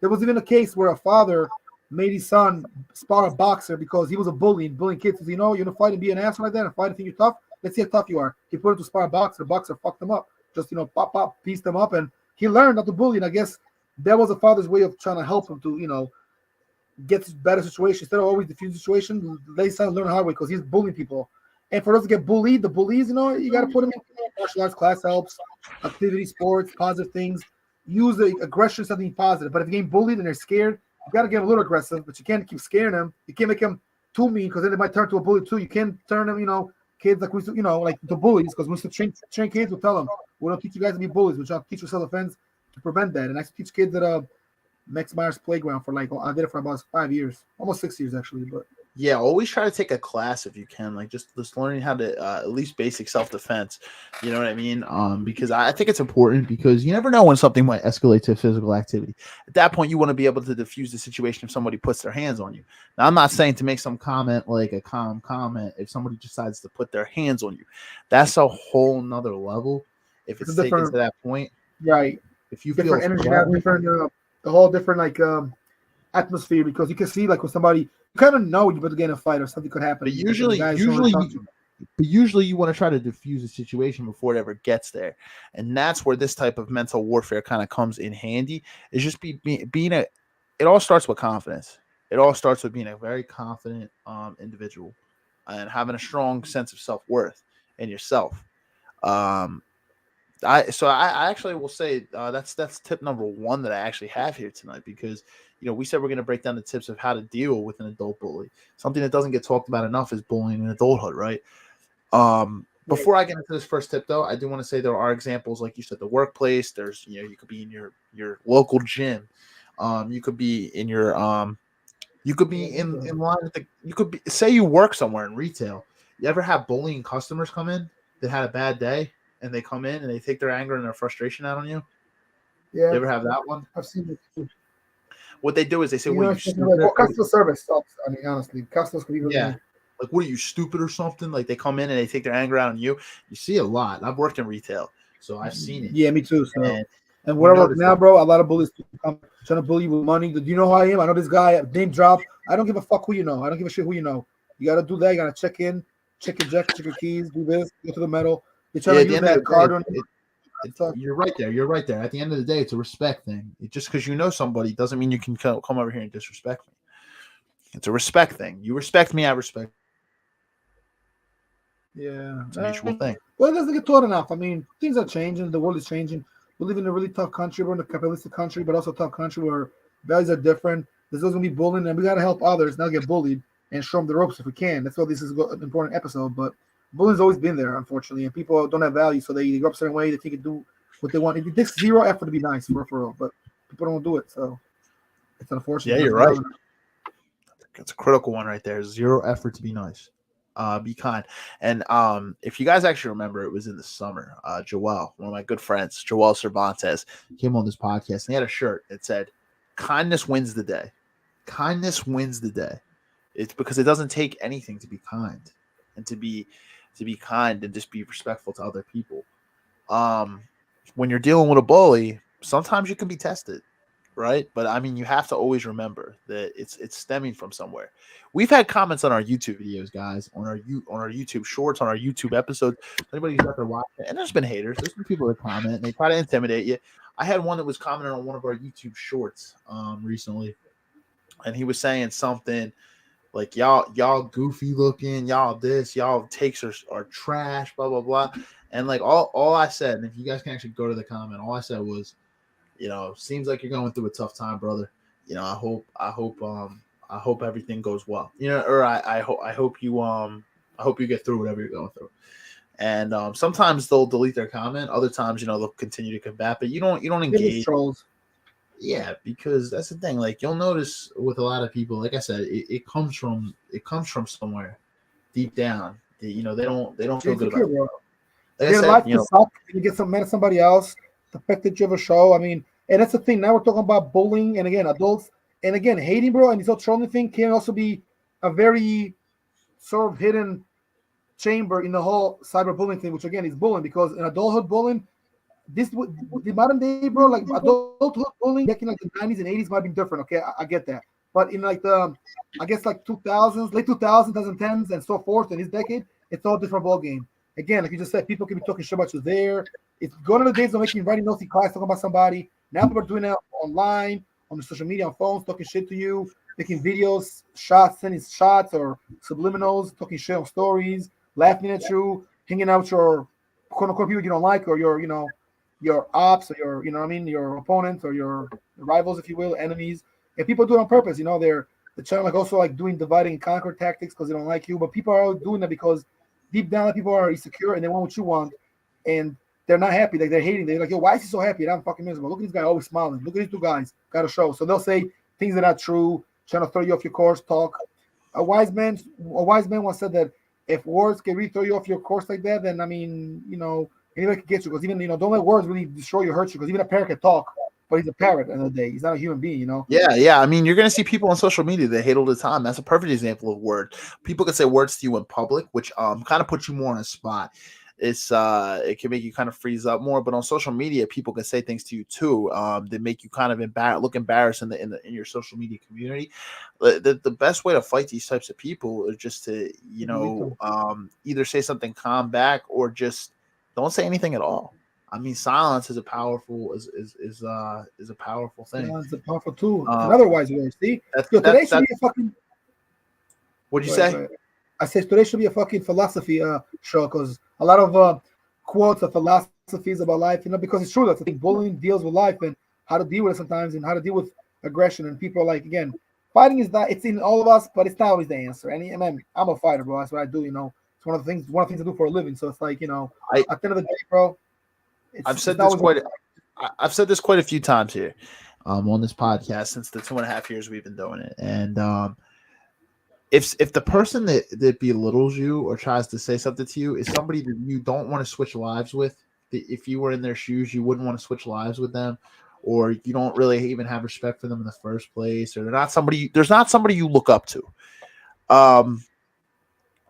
there was even a case where a father made his son spar a boxer because he was a bully and bullying kids. Says, you're gonna fight and be an ass like that and fight and think you're tough. Let's see how tough you are. He put him to spar a boxer. The boxer fucked him up. Just pop, pieced him up, and he learned not to bully. And I guess that was a father's way of trying to help him to get to better situation instead of always diffuse the situation. Let his son learn the hard way because he's bullying people. And for those to get bullied, the bullies, you got to put them in martial arts class helps, activity, sports, positive things. Use the aggression, something positive. But if you're getting bullied and they're scared, you got to get a little aggressive, but you can't keep scaring them. You can't make them too mean because then they might turn to a bully too. You can't turn them, kids like we used to, like the bullies, because we used to train kids. We'll tell them, we don't teach you guys to be bullies. We're trying to teach you self-defense to prevent that. And I used to teach kids at Max Myers Playground for I did it for about 5 years, almost 6 years actually. But yeah, always try to take a class if you can, like just learning how to at least basic self-defense. You know what I mean? Because I think it's important, because you never know when something might escalate to physical activity. At that point, you want to be able to diffuse the situation if somebody puts their hands on you. Now, I'm not saying to make some comment like a calm comment if somebody decides to put their hands on you. That's a whole nother level. If it's taken to that point, right? If you different feel energy, different, the whole different atmosphere, because you can see with somebody, you kind of know you're about to get in a fight or something could happen. But usually you want to try to diffuse a situation before it ever gets there, and that's where this type of mental warfare kind of comes in handy. Is just being a. It all starts with confidence. It all starts with being a very confident individual and having a strong sense of self-worth in yourself. I actually will say that's tip number one that I actually have here tonight, because we said we're going to break down the tips of how to deal with an adult bully. Something that doesn't get talked about enough is bullying in adulthood, right? Before I get into this first tip, though, I do want to say there are examples, like you said, the workplace. There's you could be in your local gym, you could be in your you could be in line with you could be, say you work somewhere in retail. You ever have bullying customers come in that had a bad day? And they come in and they take their anger and their frustration out on you. Yeah, you ever have that one? I've seen it too. What they do is they say, "Well, you stupid." Customer service stops. I mean, honestly, customers can be like, "What are you, stupid or something?" Like they come in and they take their anger out on you. You see a lot. I've worked in retail, so I've seen it. Yeah, me too. So, and where I work now, bro, a lot of bullies come trying to bully you with money. Do you know who I am? I know this guy. Name drop. I don't give a fuck who you know. I don't give a shit who you know. You got to do that. You got to check in, check your jacket, check your keys, do this, go to the metal. You're trying to use that card on You're right there. You're right there. At the end of the day, it's a respect thing. Just because you know somebody doesn't mean you can come over here and disrespect me. It's a respect thing. You respect me, I respect. Yeah, it's a mutual thing. Well, it doesn't get taught enough. I mean, things are changing. The world is changing. We live in a really tough country. We're in a capitalistic country, but also a tough country where values are different. There's always going to be bullying, and we got to help others not get bullied and show them the ropes if we can. That's why this is an important episode, but bullying's always been there, unfortunately, and people don't have value, so they grow up a certain way. They think they do what they want. It takes zero effort to be nice, for real, but people don't do it, so it's unfortunate. Yeah, you're right. It's a critical one right there. Zero effort to be nice. Be kind. And if you guys actually remember, it was in the summer. Joel, one of my good friends, Joel Cervantes, came on this podcast, and he had a shirt that said, "Kindness wins the day." kindness wins the day. It's because it doesn't take anything to be kind and to be kind and just be respectful to other people. Um, when you're dealing with a bully, sometimes you can be tested, right? But I mean, you have to always remember that it's stemming from somewhere. We've had comments on our YouTube videos, guys, on our YouTube shorts, on our YouTube episodes. Anybody who's out there watching, and there's been haters, there's been people that comment and they try to intimidate you. I had one that was commenting on one of our YouTube shorts recently, and he was saying something like y'all goofy looking, y'all this, y'all takes are trash, blah blah blah. And like all I said, and if you guys can actually go to the comment, all I said was, seems like you're going through a tough time, brother. I hope everything goes well. Or I hope you get through whatever you're going through. And sometimes they'll delete their comment, other times they'll continue to combat, but you don't engage. Trolls. Yeah, because that's the thing. Like, you'll notice with a lot of people, like I said, it comes from somewhere deep down. They don't feel good about it. Bro. Like Their life can suck. You get mad at somebody else. The fact that you have a show. I mean, and that's the thing. Now we're talking about bullying, and again, adults, and again, hating, bro, and this whole trolling thing can also be a very sort of hidden chamber in the whole cyberbullying thing, which again is bullying, because in adulthood bullying, the modern day, bro, like adulthood bullying back in like the 90s and 80s might be different. Okay, I get that, but in like I guess like 2000s, late 2000s, 2010s, and so forth in this decade, it's all different ball game. Again, like you just said, people can be talking shit about you there. It's gone to the days of making writing notes in class talking about somebody. Now people are doing that online, on the social media, on phones, talking shit to you, making videos, sending shots or subliminals, talking shit on stories, laughing at you, hanging out with your quote unquote people you don't like, or your ops, or your opponents, or your rivals, if you will, enemies. And people do it on purpose. They're trying to also like doing dividing and conquer tactics because they don't like you. But people are doing that because deep down, people are insecure and they want what you want, and they're not happy. Like, they're hating. They're like, yo, why is he so happy? I'm fucking miserable. Look at this guy always smiling. Look at these two guys. Got a show. So they'll say things that are not true, trying to throw you off your course. Talk. A wise man once said that if words can really throw you off your course like that, then I mean, anybody can get you. Because even don't let words really destroy you, hurt you. Because even a parrot can talk, but he's a parrot at the end of the day. He's not a human being. Yeah. I mean, you're gonna see people on social media that hate all the time. That's a perfect example of word. People can say words to you in public, which kind of puts you more on a spot. It can make you kind of freeze up more, but on social media, people can say things to you too that make you kind of look embarrassed in your social media community. The best way to fight these types of people is just to either say something calm back or just don't say anything at all. I mean, silence is a powerful is a powerful thing. It's a powerful tool. It's another wise way. See, today should be a fucking. What'd you say? I said today should be a fucking philosophy show, because a lot of quotes of philosophies about life, because it's true. That's the thing. Bullying deals with life and how to deal with it sometimes, and how to deal with aggression. And people are like, again, fighting is not. It's in all of us, but it's not always the answer. And I'm a fighter, bro. That's what I do. It's one of the things I do for a living. So it's like, at the end of the day, bro. I've said this quite a few times here on this podcast since the 2.5 years we've been doing it. And if the person that belittles you or tries to say something to you is somebody that you don't want to switch lives with, if you were in their shoes, you wouldn't want to switch lives with them, or you don't really even have respect for them in the first place, or there's not somebody you look up to.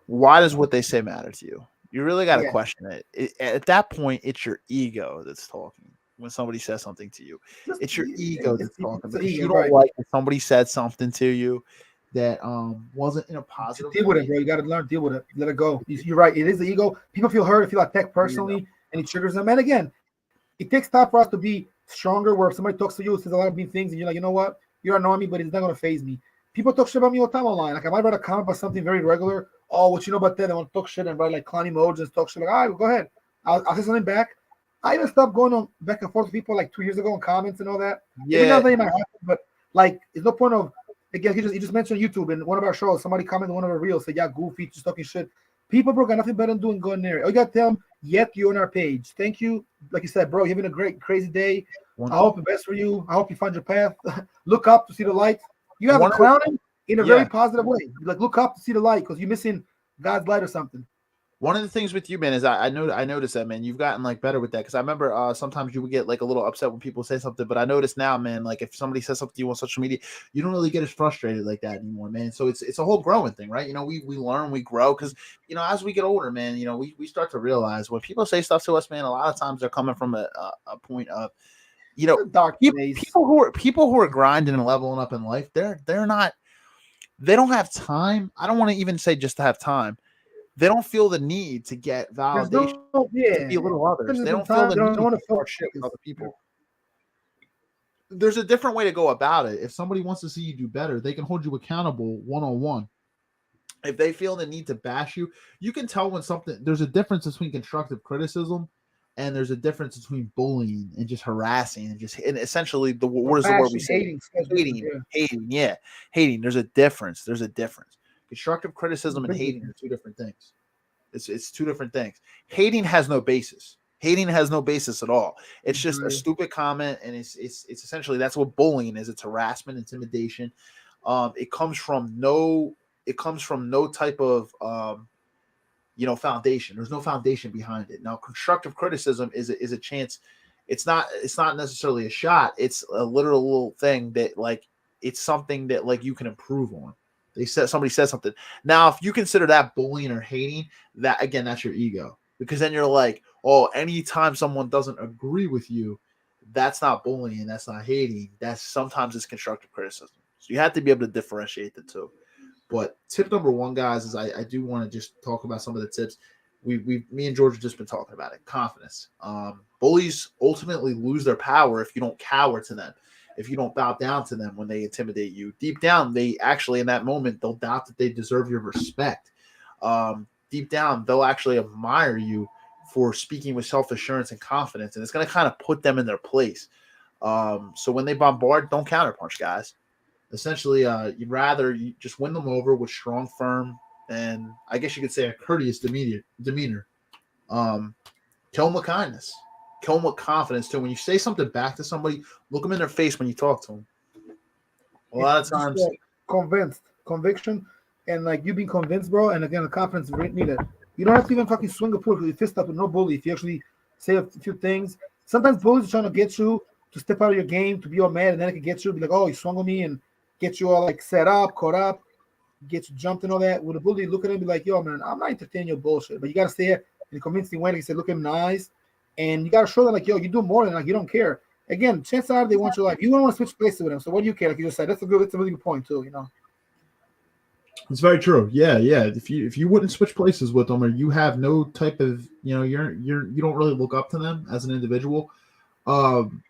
Why does what they say matter to you? You really got to question it. At that point, it's your ego that's talking. When somebody says something to you, it's your ego that's talking. Because you don't like if somebody said something to you that wasn't in a positive deal with it, bro. You got to learn to deal with it. Let it go. You're right. It is the ego. People feel hurt, feel attacked personally, and it triggers them. And again, it takes time for us to be stronger. Where if somebody talks to you, says a lot of mean things, and you're like, you know what? You're annoying me, but it's not going to phase me. People talk shit about me all the time online. Like, I might write a comment about something very regular. Oh, what you know about that? I want to talk shit and write like clown emojis, talk shit. Like, all right, go ahead. I'll say something back. I even stopped going on back and forth with people like 2 years ago in comments and all that. Yeah. Even though they might happen, but like, there's no point of, again, you just mentioned YouTube in one of our shows. Somebody commented on one of our reels, said, yeah, goofy, just talking shit. People, bro, got nothing better than doing going there. All you got to tell them, yet you're on our page. Thank you. Like you said, bro, you're having a great, crazy day. I hope the best for you. I hope you find your path. Look up to see the light. You have a clowning in a very positive way. Like, look up to see the light because you're missing God's light or something. One of the things with you, man, is I noticed that, man, you've gotten like better with that. Because I remember sometimes you would get like a little upset when people say something, but I noticed now, man, like if somebody says something to you on social media, you don't really get as frustrated like that anymore, man. So it's a whole growing thing, right? You know, we learn, we grow, because as we get older, man, we start to realize when people say stuff to us, man, a lot of times they're coming from a point of Dark days. people who are grinding and leveling up in life, they're not, they don't have time. I don't want to even say just to have time. They don't feel the need to get There's validation, no, to yeah. belittle others. They don't feel Sometimes the they don't need want to to feel start shit with other people. There's a different way to go about it. If somebody wants to see you do better, they can hold you accountable one-on-one. If they feel the need to bash you, you can tell when something, there's a difference between constructive criticism and there's a difference between bullying and just harassing and essentially what is the word we say? hating, Hating. There's a difference. Constructive criticism and hating are two different things. It's two different things. Hating has no basis. Hating has no basis at all. It's just a stupid comment, and it's essentially, that's what bullying is. It's harassment, intimidation. It comes from no type of foundation. There's no foundation behind it. Now, constructive criticism is a chance. It's not necessarily a shot. It's a literal little thing that, like, it's something that, like, you can improve on. Somebody says something. Now, if you consider that bullying or hating, that again, that's your ego. Because then you're like, oh, anytime someone doesn't agree with you, that's not bullying, that's not hating. That's sometimes it's constructive criticism. So you have to be able to differentiate the two. But tip number one, guys, is I do want to just talk about some of the tips. Me and George have just been talking about it. Confidence. Bullies ultimately lose their power if you don't cower to them, if you don't bow down to them when they intimidate you. Deep down, they actually, in that moment, they'll doubt that they deserve your respect. Deep down, they'll actually admire you for speaking with self-assurance and confidence, and it's going to kind of put them in their place. So when they bombard, don't counterpunch, guys. Essentially, you'd rather you just win them over with strong, firm, and I guess you could say a courteous demeanor. Kill them with kindness. Kill them with confidence, too. When you say something back to somebody, look them in their face when you talk to them. A lot of times, conviction, and like you being convinced, bro. And again, the confidence is needed. You don't have to even fucking swing a push with your fist up with no bully. If you actually say a few things, sometimes bullies are trying to get you to step out of your game, to be all mad, and then it can get you to be like, oh, you swung on me, and get you all like set up, caught up, get you jumped and all that. With a bully, look at him and be like, yo, man, I'm not entertaining your bullshit. But you gotta stay in a convincing way. Like you said, look him in the eyes, and you gotta show them like, yo, you do more than like you don't care. Again, chances are they want your life. You don't want to switch places with them. So what do you care? Like you just said, that's a really good point too. It's very true. Yeah. If you wouldn't switch places with them, or you have no type of, you don't really look up to them as an individual. Who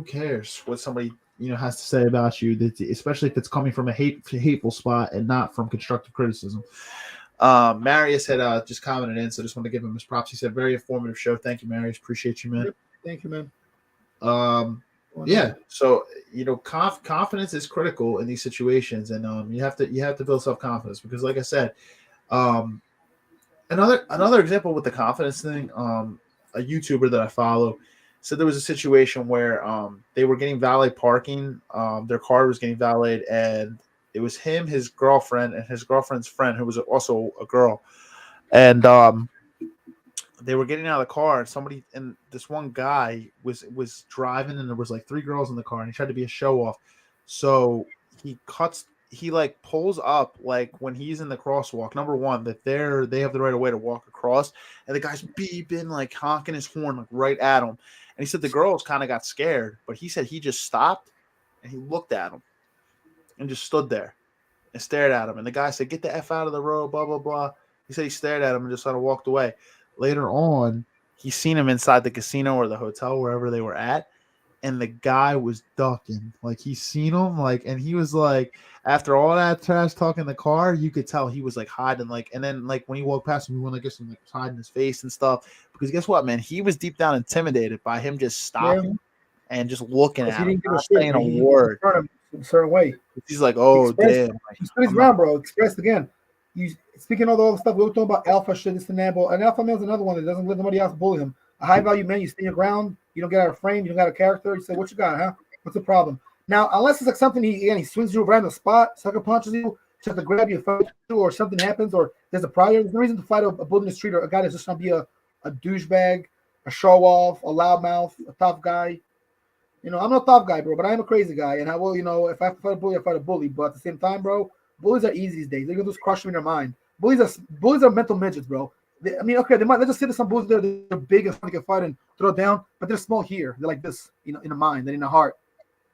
cares what somebody has to say about you? That, especially if it's coming from a hateful spot and not from constructive criticism. Marius had just commented in, so I just want to give him his props. He said, "Very informative show. Thank you, Marius. Appreciate you, man." Thank you, man. Yeah. So confidence is critical in these situations, and you have to build self-confidence, because, like I said, another example with the confidence thing. A YouTuber that I follow said there was a situation where they were getting valet parking. Their car was getting valeted, and it was him, his girlfriend, and his girlfriend's friend, who was also a girl. And they were getting out of the car, and this one guy was driving, and there was like 3 girls in the car, and he tried to be a show off. So he like pulls up, like when he's in the crosswalk, number one, that they have the right of way to walk across, and the guy's beeping, like honking his horn, like right at him. And he said the girls kind of got scared, but he said he just stopped and he looked at him and just stood there and stared at him. And the guy said, "Get the F out of the road, blah, blah, blah." He said he stared at him and just kind of walked away. Later on, he seen him inside the casino or the hotel, wherever they were at, and the guy was ducking. Like, he seen him, like, and he was like, after all that trash talk in the car, you could tell he was like hiding, like, and then like when he walked past him, he went like this and like hiding his face and stuff. Because guess what, man? He was deep down intimidated by him just stopping and just looking at him, not saying a word. In a certain way. He's like, oh, damn. He stood his ground, bro. Expressed again. Speaking of all the stuff, we were talking about alpha shit, this and that, but an alpha male is another one that doesn't let nobody else bully him. A high value man, you stay your ground, you don't get out of frame, you don't got a character. You say, what you got, huh? What's the problem? Now, unless it's like something he swings you around the spot, sucker punches you, just to grab you, fight you, or something happens, or there's a prior. There's no reason to fight a bully in the street or a guy that's just gonna be a douchebag, a show off, a loudmouth, a tough guy. I'm not a tough guy, bro, but I am a crazy guy, and I will, if I have to fight a bully, I fight a bully. But at the same time, bro, bullies are easy these days. They're gonna just crush them in their mind. Bullies are mental midgets, bro. Okay, let's just say there's some bullies there. They're big and they can fight and throw down, but they're small here. They're like this, in the mind and in the heart.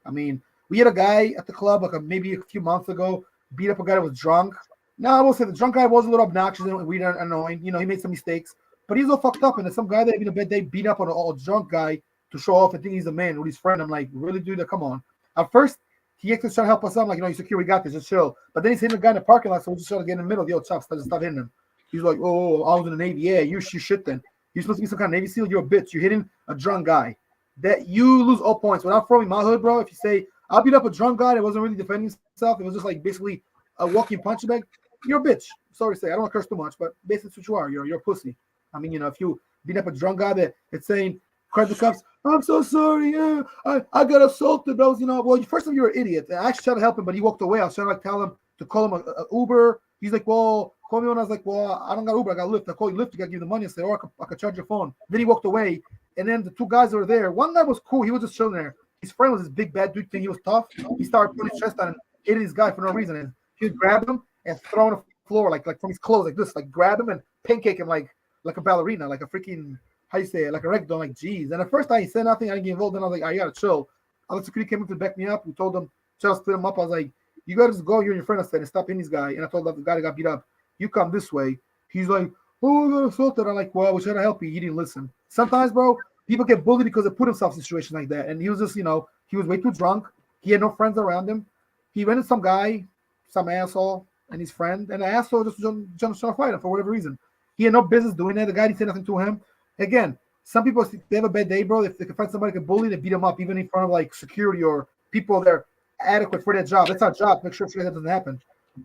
I mean, we had a guy at the club maybe a few months ago beat up a guy that was drunk. Now I will say the drunk guy was a little obnoxious and weird and annoying. He made some mistakes, but he's all fucked up. And there's some guy that having a bad day beat up on a drunk guy to show off and think he's a man with his friend. I'm like, really, dude? Come on. At first, he actually trying to help us out. I'm like, you secure, we got this, just chill. But then he's hitting the guy in the parking lot, so we just trying to get in the middle. Yo, stop hitting him. He's like, oh, I was in the Navy. Yeah, you shit then. You're supposed to be some kind of Navy SEAL. You're a bitch. You're hitting a drunk guy. That you lose all points. When I'm throwing my hood, bro, if you say, I'll beat up a drunk guy that wasn't really defending himself, it was just like basically a walking punch bag, you're a bitch. Sorry to say. I don't want to curse too much, but basically that's what you are. You're a pussy. I mean, if you beat up a drunk guy that's saying, cried the cops, I'm so sorry. Yeah, I got assaulted, bro. Well, first of all, you're an idiot. I actually tried to help him, but he walked away. I was trying to tell him to call him a Uber. He's like, well, call me when I was like, well, I don't got Uber. I got Lyft. I call you Lyft. You got to give the money. I said, or I could charge your phone. Then he walked away. And then the two guys that were there, one guy was cool. He was just chilling there. His friend was this big bad dude thing. He was tough. He started putting his chest on and hitting this guy for no reason. And he would grab him and throw him on the floor like from his clothes like this, like grab him and pancake him like a ballerina, like a freaking, how you say it, like a ragdoll, like geez. And the first time he said nothing, I didn't get involved. Then I was like, I gotta chill. Other security came up to back me up. We told them, try to split him up. I was like, you gotta just go, you and your friend, I said, and stop hitting this guy. And I told the guy that got beat up, you come this way. He's like, oh, I got assaulted. I'm like, well, we're trying to help you. He didn't listen. Sometimes, bro, people get bullied because they put themselves in situations like that. And he was just, he was way too drunk. He had no friends around him. He went to some guy, some asshole, and his friend, and the asshole just jumped to fight him for whatever reason. He had no business doing that. The guy didn't say nothing to him. Again, some people, if they have a bad day, bro, if they can find somebody who can bully, they beat them up, even in front of like security or people that are adequate for their job. That's our job. Make sure that doesn't happen.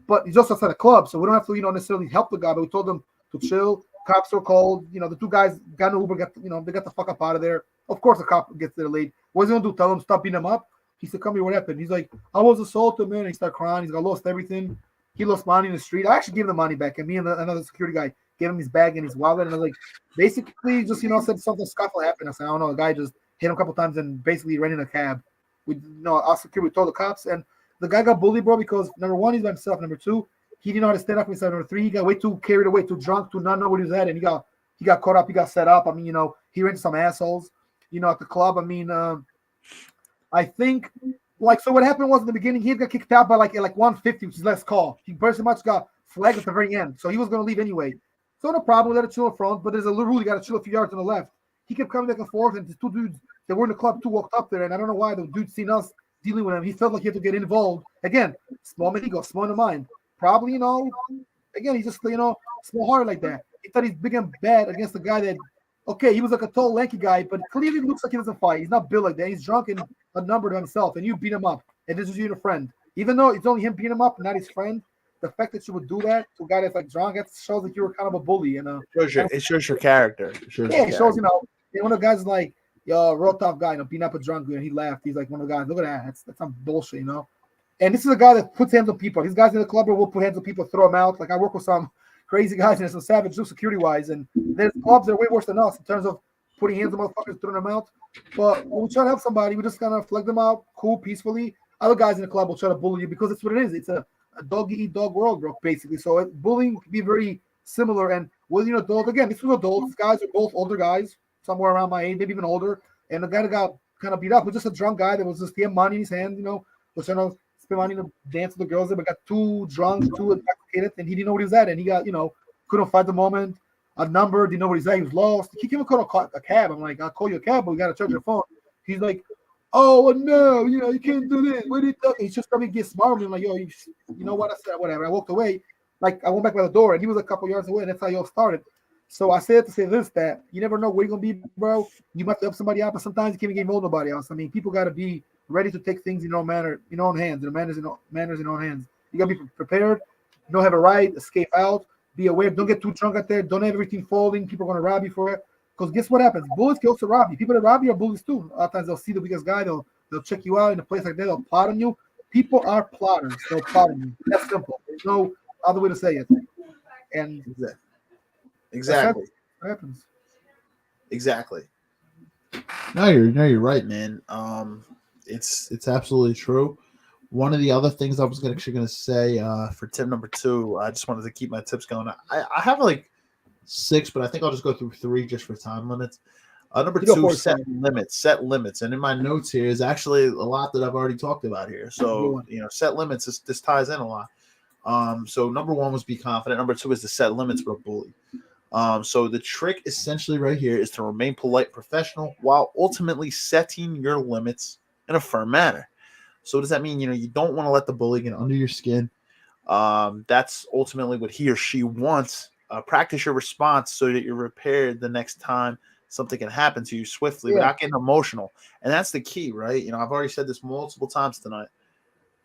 But he's also outside the club, so we don't have to, necessarily help the guy. But we told them to chill. Cops were called. The two guys got an Uber. They got the fuck up out of there. Of course, the cop gets there late. What's he gonna do? Tell him stop beating him up? He said, "Come here. What happened?" He's like, "I was assaulted, man." And he started crying. He's got lost everything. He lost money in the street. I actually gave him the money back, and me and another security guy gave him his bag and his wallet. And I was like, basically, just said something scuffle happened. I said, I don't know. The guy just hit him a couple times and basically ran in a cab. Our security told the cops, and the guy got bullied, bro, because number one, he's by himself. Number two, he didn't know how to stand up for himself. Number three, he got way too carried away, too drunk, to not know what he was at, and he got caught up. He got set up. I mean, he ran into some assholes, at the club. I mean, I think. So what happened was in the beginning, he got kicked out by like 150, which is last call. He pretty much got flagged at the very end. So he was going to leave anyway. So no problem, let it chill in front, but there's a little rule, you got to chill a few yards on the left. He kept coming back and forth, and the two dudes that were in the club, two walked up there, and I don't know why the dude seen us dealing with him. He felt like he had to get involved. Again, small man ego, small in the mind. Probably, again, he's just, small-hearted like that. He thought he's big and bad against the guy that, okay, he was like a tall, lanky guy, but clearly looks like he doesn't fight. He's not built like that. He's drunk and a number to himself, and you beat him up, and this is you and a friend. Even though it's only him beating him up, not his friend, the fact that you would do that to a guy that's like drunk, that shows that you were kind of a bully. And it shows your character. It shows, and one of the guys is like, yo, real tough guy, beating up a drunk dude, and he laughed. He's like, one of the guys, look at that. That's some bullshit, And this is a guy that puts hands on people. These guys in the club will put hands on people, throw them out. Like I work with some crazy guys and some savage security-wise, and there's clubs that are way worse than us in terms of putting hands on motherfuckers, throwing them out. But when we try to help somebody, we just kind of flag them out, cool, peacefully. Other guys in the club will try to bully you because that's what it is. It's a dog-eat-dog world, bro, basically. So bullying can be very similar. And whether you're an adult, again, this was adults. These guys are both older guys, somewhere around my age, maybe even older. And the guy that got kind of beat up was just a drunk guy that was just getting money in his hand, was trying to spend money to dance with the girls there, but got too drunk, too intoxicated, and he didn't know what he was at. And he got, couldn't fight the moment. A number, didn't know what he's at. He was lost. He even called a cab. I'm like, I'll call you a cab, but we got to charge your phone. He's like, oh, no, you can't do this. What are you talking? He's just trying to get smart with me. I'm like, yo, you know what? I said, whatever. I walked away. Like, I went back by the door, and he was a couple yards away, and that's how y'all started. So I said to say this, that you never know where you're going to be, bro. You might help somebody out, but sometimes you can't get involved with nobody else. I mean, people got to be ready to take things in your own hands, manners in your own hands. You got to be prepared. You don't have a right, escape out. Be aware. Don't get too drunk out there. Don't have everything folding. People are going to rob you for it. Because guess what happens? Bullies can also rob you. People that rob you are bullies too. A lot of times they'll see the biggest guy. They'll check you out in a place like that. They'll plot on you. People are plotters. They'll plot on you. That's simple. There's no other way to say it. And Exactly. what happens. Exactly. No, you're right, man. It's absolutely true. One of the other things I was actually going to say for tip number 2, I just wanted to keep my tips going. I have like 6, but I think I'll just go through 3 just for time limits. Number You go 2, for it, set Sam. limits. Set limits, and in my notes here is actually a lot that I've already talked about here. Good So one. set limits. This ties in a lot. So number 1 was be confident. Number 2 is to set limits for a bully. So the trick essentially right here is to remain polite, professional, while ultimately setting your limits in a firm manner. So what does that mean? You don't want to let the bully get under your skin. That's ultimately what he or she wants. Practice your response so that you're prepared the next time something can happen to you swiftly Yeah. without getting emotional. And that's the key, right? I've already said this multiple times tonight.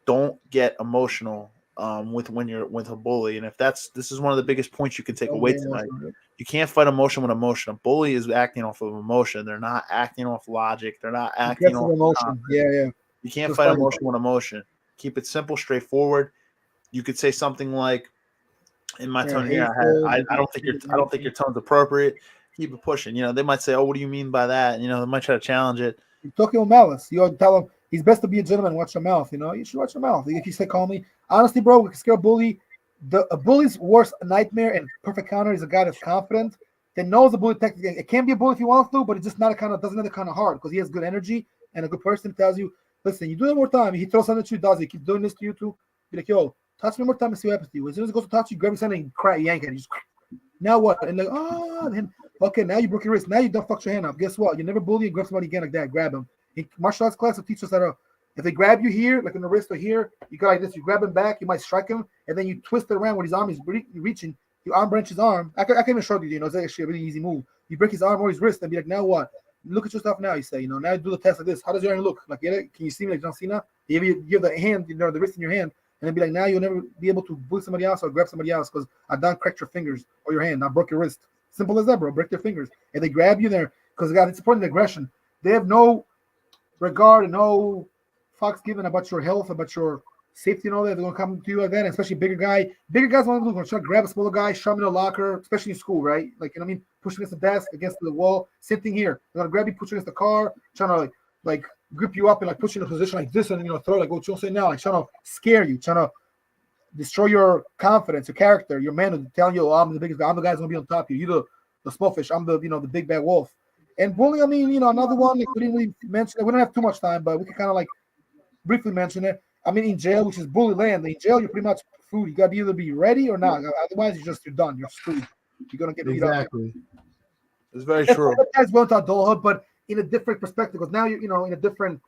Don't get emotional when you're with a bully. And if this is one of the biggest points you can take Don't away get tonight. emotional. You can't fight emotion with emotion. A bully is acting off of emotion. They're not acting off logic. They're not acting Aggressive off emotion. Yeah. You can't Just fight fight it. emotion with emotion. Keep it simple, straightforward. You could say something like, "In my Yeah, tone here, hateful. I don't think your tone's appropriate." Keep it pushing. They might say, "Oh, what do you mean by that?" They might try to challenge it. You're talking with malice. You tell him he's best to be a gentleman. Watch your mouth. You should watch your mouth. If you say calmly, honestly, bro, we can scare a bully. A bully's worst nightmare and perfect counter is a guy that's confident, that knows the bully technically. It can be a bully if he wants to, but it's just not doesn't have the kind of heart because he has good energy and a good person tells you, listen, you do it more time. He throws something at you, does it? He keeps doing this to you too. Be like, yo, touch me more time and see what happens to you. As soon as he goes to touch you, grab something and cry, yank it. Just, now what? And like, then okay, now you broke your wrist. Now you don't fuck your hand up. Guess what? You never bully and grab somebody again like that. Grab him. In martial arts class, will teach us that if they grab you here, like in the wrist or here, you go like this. You grab him back. You might strike him, and then you twist it around when his arm is reaching. You arm branch his arm. I can even show you. It's actually a really easy move. You break his arm or his wrist, and be like, now what? Look at yourself now. You say, now do the test like this. How does your hand look? Like, can you see me like John Cena? You have the hand, the wrist in your hand, and then be like, now you'll never be able to bully somebody else or grab somebody else because I done cracked your fingers or your hand. I broke your wrist. Simple as that, bro. Break their fingers. And they grab you there because it's supporting the aggression. They have no regard and no fucks given about your health, about your safety and all that. They're gonna come to you like that, and especially bigger guys want to try to grab a smaller guy, shove him in a locker, especially in school, right? Like, push against the desk, against the wall. Same thing here. They're gonna grab you, push you against the car, trying to like grip you up and like push you in a position like this, and throw like what you'll say now, like trying to scare you, trying to destroy your confidence, your character, your manhood, telling you, oh, I'm the biggest guy, I'm the guy who's gonna be on top of you. You're the small fish, I'm the the big bad wolf. And bullying, another one, like, we didn't really mention it. We don't have too much time, but we can kind of like briefly mention it. In jail, which is bully land. In jail, you're pretty much food. You gotta either be ready or not. Otherwise, you're done. You're screwed. You're gonna get beat up. Exactly. It's very true. That's well to adulthood, but in a different perspective. Because now you're in a different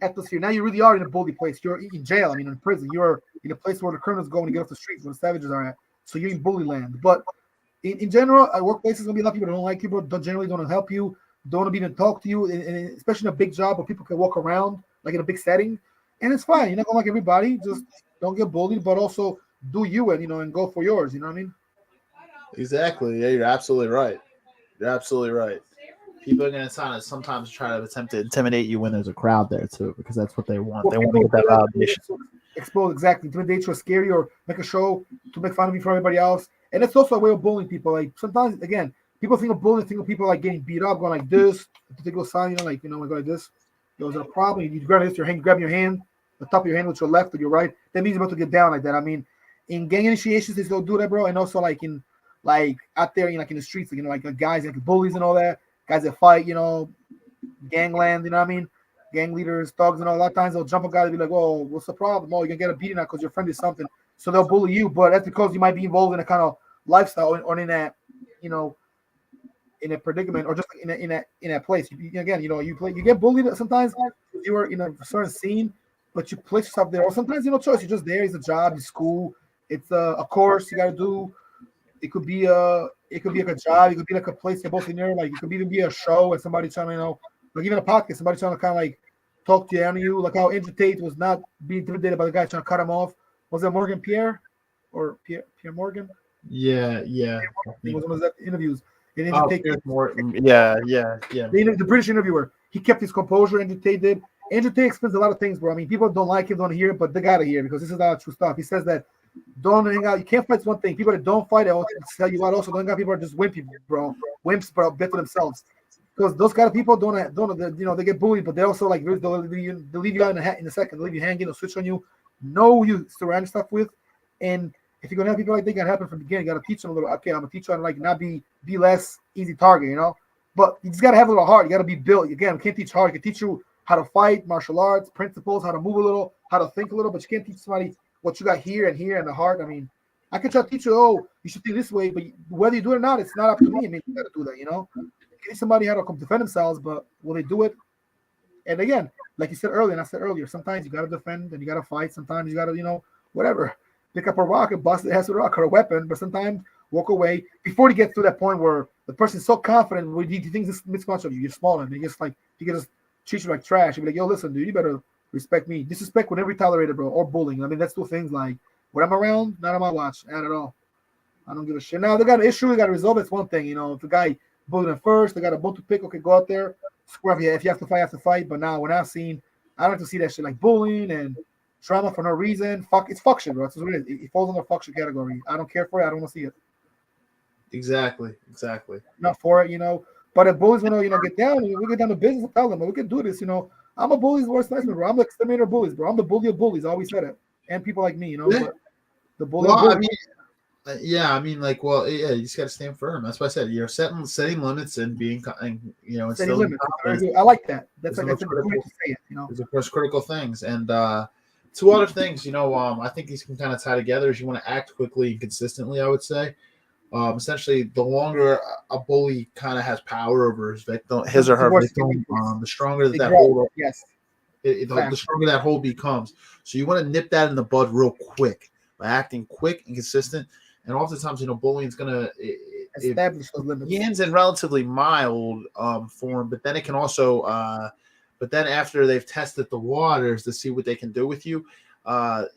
atmosphere. Now you really are in a bully place. You're in jail. In prison. You're in a place where the criminals go and get off the streets, where the savages are at. So you're in bully land. But in general, at workplaces, gonna be a lot of people that don't like you, but generally don't help you, don't want to even talk to you, and especially in a big job where people can walk around, like in a big setting. And it's fine. You're not gonna like everybody. Just don't get bullied, but also do you and go for yours. You know what I mean? Exactly. Yeah, you're absolutely right. You're absolutely right. People are going to sometimes try to attempt to intimidate you when there's a crowd there too, because that's what they want. They want to get that validation. Explode, exactly. Intimidate you or scare you or make a show to make fun of you for everybody else. And it's also a way of bullying people. Like sometimes, again, people think of bullying, think of people like getting beat up, going like this, a particular sign, go like this. There was a problem. You grab your hand, grab your hand, the top of your hand with your left or your right. That means you're about to get down like that. In gang initiations, they still do that, bro. And also like out there, in the streets, like guys like bullies and all that, guys that fight, gangland, you know what I mean? Gang leaders, thugs, and all. A lot of times they'll jump a guy and be like, "Oh, what's the problem? Oh, you're gonna get a beating now because your friend is something." So they'll bully you, but that's because you might be involved in a kind of lifestyle or in that, in a predicament or just in that place. You get bullied sometimes. You are in a certain scene, but you place yourself there. Or sometimes no choice. You're just there. It's a job. It's school. It's a course you got to do. It could be like a job. It could be like a place you're both in there. Like it could even be a show and somebody trying to like even a podcast. Somebody trying to kind of like talk down to you. Like how Andrew Tate was not being intimidated by the guy trying to cut him off. Was it Morgan Pierre or Pierre Morgan? Yeah. He was one of the interviews. Pierce Morgan. Yeah. The British interviewer. He kept his composure. Andrew Tate did. Andrew Tate explains a lot of things, bro. People don't like it, don't hear it, but they gotta hear it because this is all true stuff. He says that Don't hang out. You can't fight one thing. People that don't fight, I will tell you what. Also, don't hang out. People are just wimpy, bro. Wimps, bro, bet to themselves. Because those kind of people they get bullied, but they also like they'll leave you out in a second, they'll leave you hanging, they'll switch on you. Know who you surround yourself with, and if you're gonna have people like that, gotta happen from the beginning. You gotta teach them a little. Okay, I'm gonna teach you how to like not be less easy target, But you just gotta have a little heart. You gotta be built. Again, we can't teach hard. You can teach you how to fight, martial arts, principles, how to move a little, how to think a little, but you can't teach somebody what you got here and the heart. I mean, I can try to teach you, you should think this way, but whether you do it or not, it's not up to me. I mean, you gotta do that, Teach somebody how to come defend themselves, but will they do it? And again, like you said earlier, and I said earlier, sometimes you gotta defend and you gotta fight. Sometimes you gotta, whatever, pick up a rock and bust the ass with a rock or a weapon. But sometimes walk away before you get to that point where the person's so confident when he thinks this mismatch of you, you're smaller, and he can just treat you like trash. He'll be like, yo, listen, dude, you better respect me. Disrespect would never be tolerated, bro, or bullying. I mean, that's two things like when I'm around, not on my watch, not at all. I don't give a shit. Now they got an issue, they got to resolve. It's one thing, if the guy bullied him first, they got a bull to pick. Okay, go out there, scrap. Yeah, if you have to fight, you have to fight. But now, when I've seen, I don't have to see that shit like bullying and trauma for no reason. It's fuck shit, bro. That's what it is. It falls under fuck shit category. I don't care for it. I don't want to see it. Exactly. Not for it. But if bullies want to get down, we get down to business and tell them, we can do this. I'm a bully's worst nightmare, bro. I'm the exterminator of bullies, bro. I'm the bully of bullies. I always said it, and people like me, But the bully. Well, of bullies. You just got to stand firm. That's why I said you're setting limits and being, Setting limits. I like that. That's a good way to say it. There's of course critical things, and two other things. I think these can kind of tie together. Is you want to act quickly and consistently. I would say, essentially, the longer a bully kind of has power over his victim, his or her victim, the stronger that hold. Yes. The stronger that hold becomes. So you want to nip that in the bud real quick by acting quick and consistent. And oftentimes, bullying is going to establish those limits. Begins in relatively mild form, but then it can also, but then after they've tested the waters to see what they can do with you, the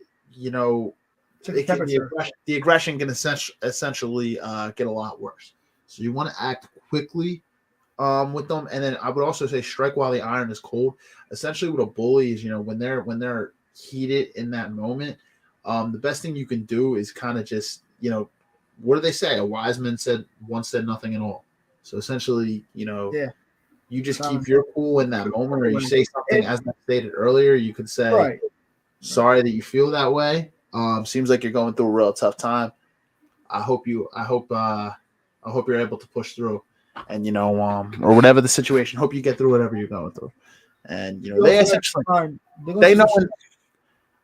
aggression can essentially get a lot worse. So you want to act quickly with them, and then I would also say strike while the iron is cold. Essentially, what a bully is, when they're heated in that moment, the best thing you can do is kind of just what do they say? A wise man once said nothing at all. So essentially, you just keep your cool in that moment, or you say something as I stated earlier. You could say, sorry that you feel that way. Seems like you're going through a real tough time. I hope you're able to push through, and or whatever the situation. Hope you get through whatever you're going through. And they essentially they know.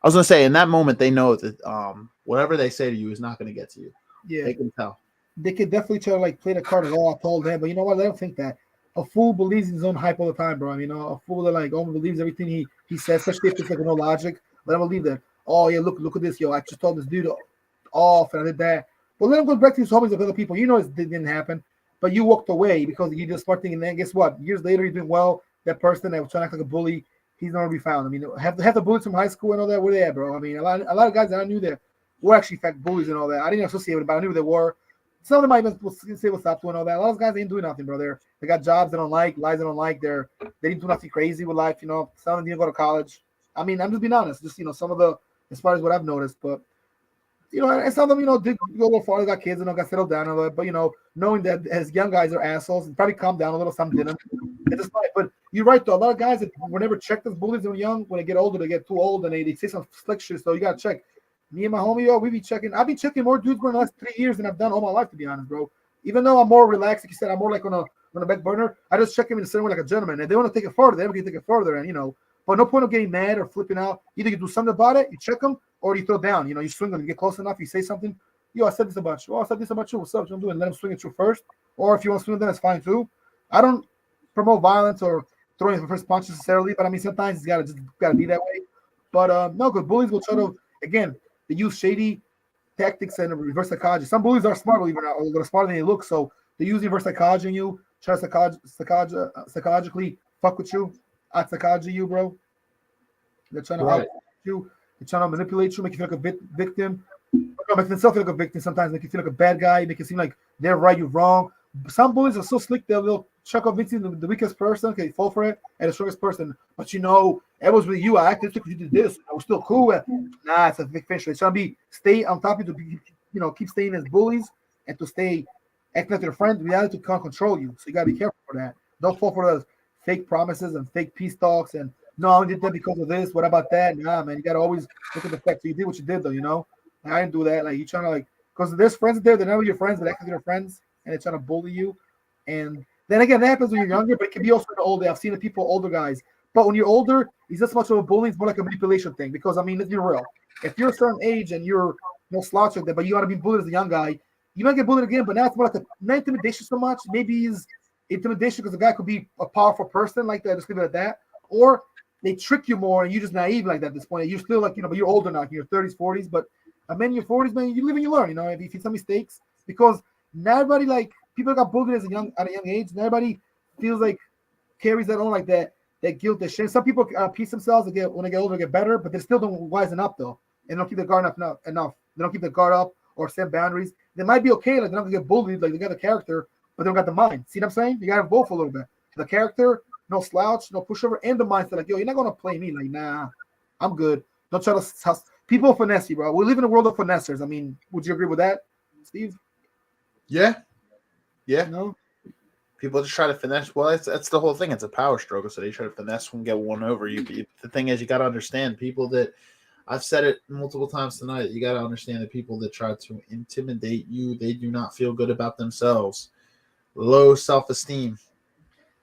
I was gonna say in that moment they know that whatever they say to you is not gonna get to you. Yeah, they can tell. They could definitely try to like play the card at all. I told them, but you know what? I don't think that a fool believes in his own hype all the time, bro. I mean, a fool that like only believes everything he says, especially if it's like no logic. Let him believe that. Oh yeah, look at this, yo. I just told this dude off and I did that. But let him go back to his homies of other people. It didn't happen, but you walked away because you did a smart thing. And then guess what? Years later, you're doing well. That person that was trying to act like a bully, he's nowhere to be found. I mean, have the bullies from high school and all that. Where they at, bro? I mean, a lot of guys that I knew that were actually in fact bullies and all that. I didn't associate with it, but I knew they were. Some of them might even say what's up to and all that. A lot of guys ain't doing nothing, bro. They got jobs they don't like, lives they don't like. They didn't do nothing crazy with life, Some of them didn't go to college. I mean, I'm just being honest. Just some of the, as far as what I've noticed, but and some of them, did go a little far. They got kids and got settled down a little bit. But knowing that as young guys are assholes, and probably calm down a little. Some didn't. But you're right though. A lot of guys that were never checked as bullies when young, when they get older, they get too old and they say some slick shit. So you gotta check. Me and my homie, we be checking. I've been checking more dudes for the last 3 years than I've done all my life, to be honest, bro. Even though I'm more relaxed, like you said, I'm more like on a back burner. I just check him in the same way like a gentleman. And they want to take it further, they can take it further. And but no point of getting mad or flipping out. Either you do something about it, you check them, or you throw down. You swing them, you get close enough, you say something. Yo, I said this about you. Oh, I said this about you. What's up? What I'm doing? Let them swing at you first. Or if you want to swing at them, that's fine too. I don't promote violence or throwing the first punch necessarily, but I mean sometimes it's gotta be that way. But no, because bullies will try to they use shady tactics and reverse psychology. Some bullies are smart, believe it or not, or they're smarter than they look. So they use reverse psychology on you, try to psychologically fuck with you, out psychology you, bro. They're trying to out you. They're trying to manipulate you, make you feel like a victim. Make themselves feel like a victim. Sometimes make you feel like a bad guy, make it seem like they're right, you're wrong. Some bullies are so slick they'll try convincing the weakest person, okay, fall for it, and the strongest person. But it was with you. I acted because you did this. I was still cool. Nah, it's a big fish. It's trying to stay on top of you to be, keep staying as bullies and to stay acting like your friend. Reality can't control you, so you gotta be careful for that. Don't fall for those fake promises and fake peace talks and no, I did that because of this. What about that? Nah, man, you gotta always look at the facts. So you did what you did, though. Like, I didn't do that. Like you trying to because there's friends there. They're never your friends, but actually they're friends, and they're trying to bully you. And then again, that happens when you're younger, but it can be also in the older. I've seen the people, older guys. But when you're older, it's not so much of a bullying. It's more like a manipulation thing. Because I mean, let's be real. If you're a certain age and you're no slouch like that, but you want to be bullied as a young guy, you might get bullied again. But now it's more like not intimidation so much. Maybe it's intimidation because the guy could be a powerful person like that. Just leave it at that. Or they trick you more and you're just naive like that at this point. You're still but you're older now, in your 30s, 40s. But in your 40s, man, you live and you learn. If you see some mistakes, because not everybody people got bullied at a young age. Not everybody feels like carries that on like that guilt, that shame. Some people piece themselves when they get older, get better, but they still don't wisen up though, and don't keep their guard enough. They don't keep their guard up or set boundaries. They might be okay, like they're not gonna get bullied, like they got the character, but they don't got the mind. See what I'm saying? You gotta have both a little bit. The character, no slouch, no pushover, and the mindset like, yo, you're not gonna play me. Like, nah, I'm good. Don't try to people finesse you, bro. We live in a world of finessers. I mean, would you agree with that, Steve? Yeah. No. People just try to finesse. Well, that's the whole thing. It's a power struggle. So they try to finesse and get one over you. The thing is, you got to understand people that I've said it multiple times tonight. You got to understand the people that try to intimidate you. They do not feel good about themselves. Low self-esteem.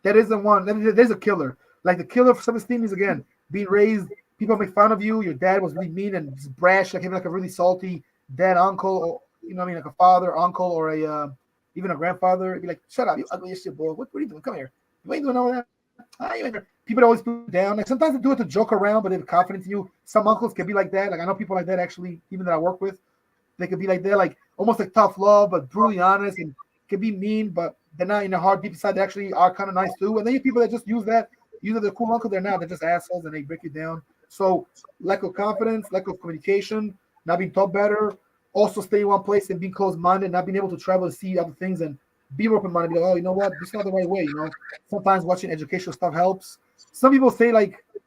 That isn't one. There's a killer. Like the killer for self-esteem is again being raised. People make fun of you. Your dad was really mean and just brash, like having like a really salty dad, uncle, or like a father, uncle, or even a grandfather. It'd be like, shut up, you ugly as shit, boy. What are you doing? Come here. You ain't doing all that. People always put you down. Like sometimes they do it to joke around, but they have confidence in you. Some uncles can be like that. Like I know people like that actually, even that I work with. They could be like they're like almost like tough love, but brutally honest and can be mean, but they're not in the heart deep inside. They actually are kind of nice too. And then you have people that just use that. Either they're cool uncle, they're not. They're just assholes and they break you down. So lack of confidence, lack of communication, not being taught better. Also staying in one place and being closed-minded, not being able to travel and see other things and be open-minded. Be like, oh, you know what? This is not the right way. Sometimes watching educational stuff helps. Some people say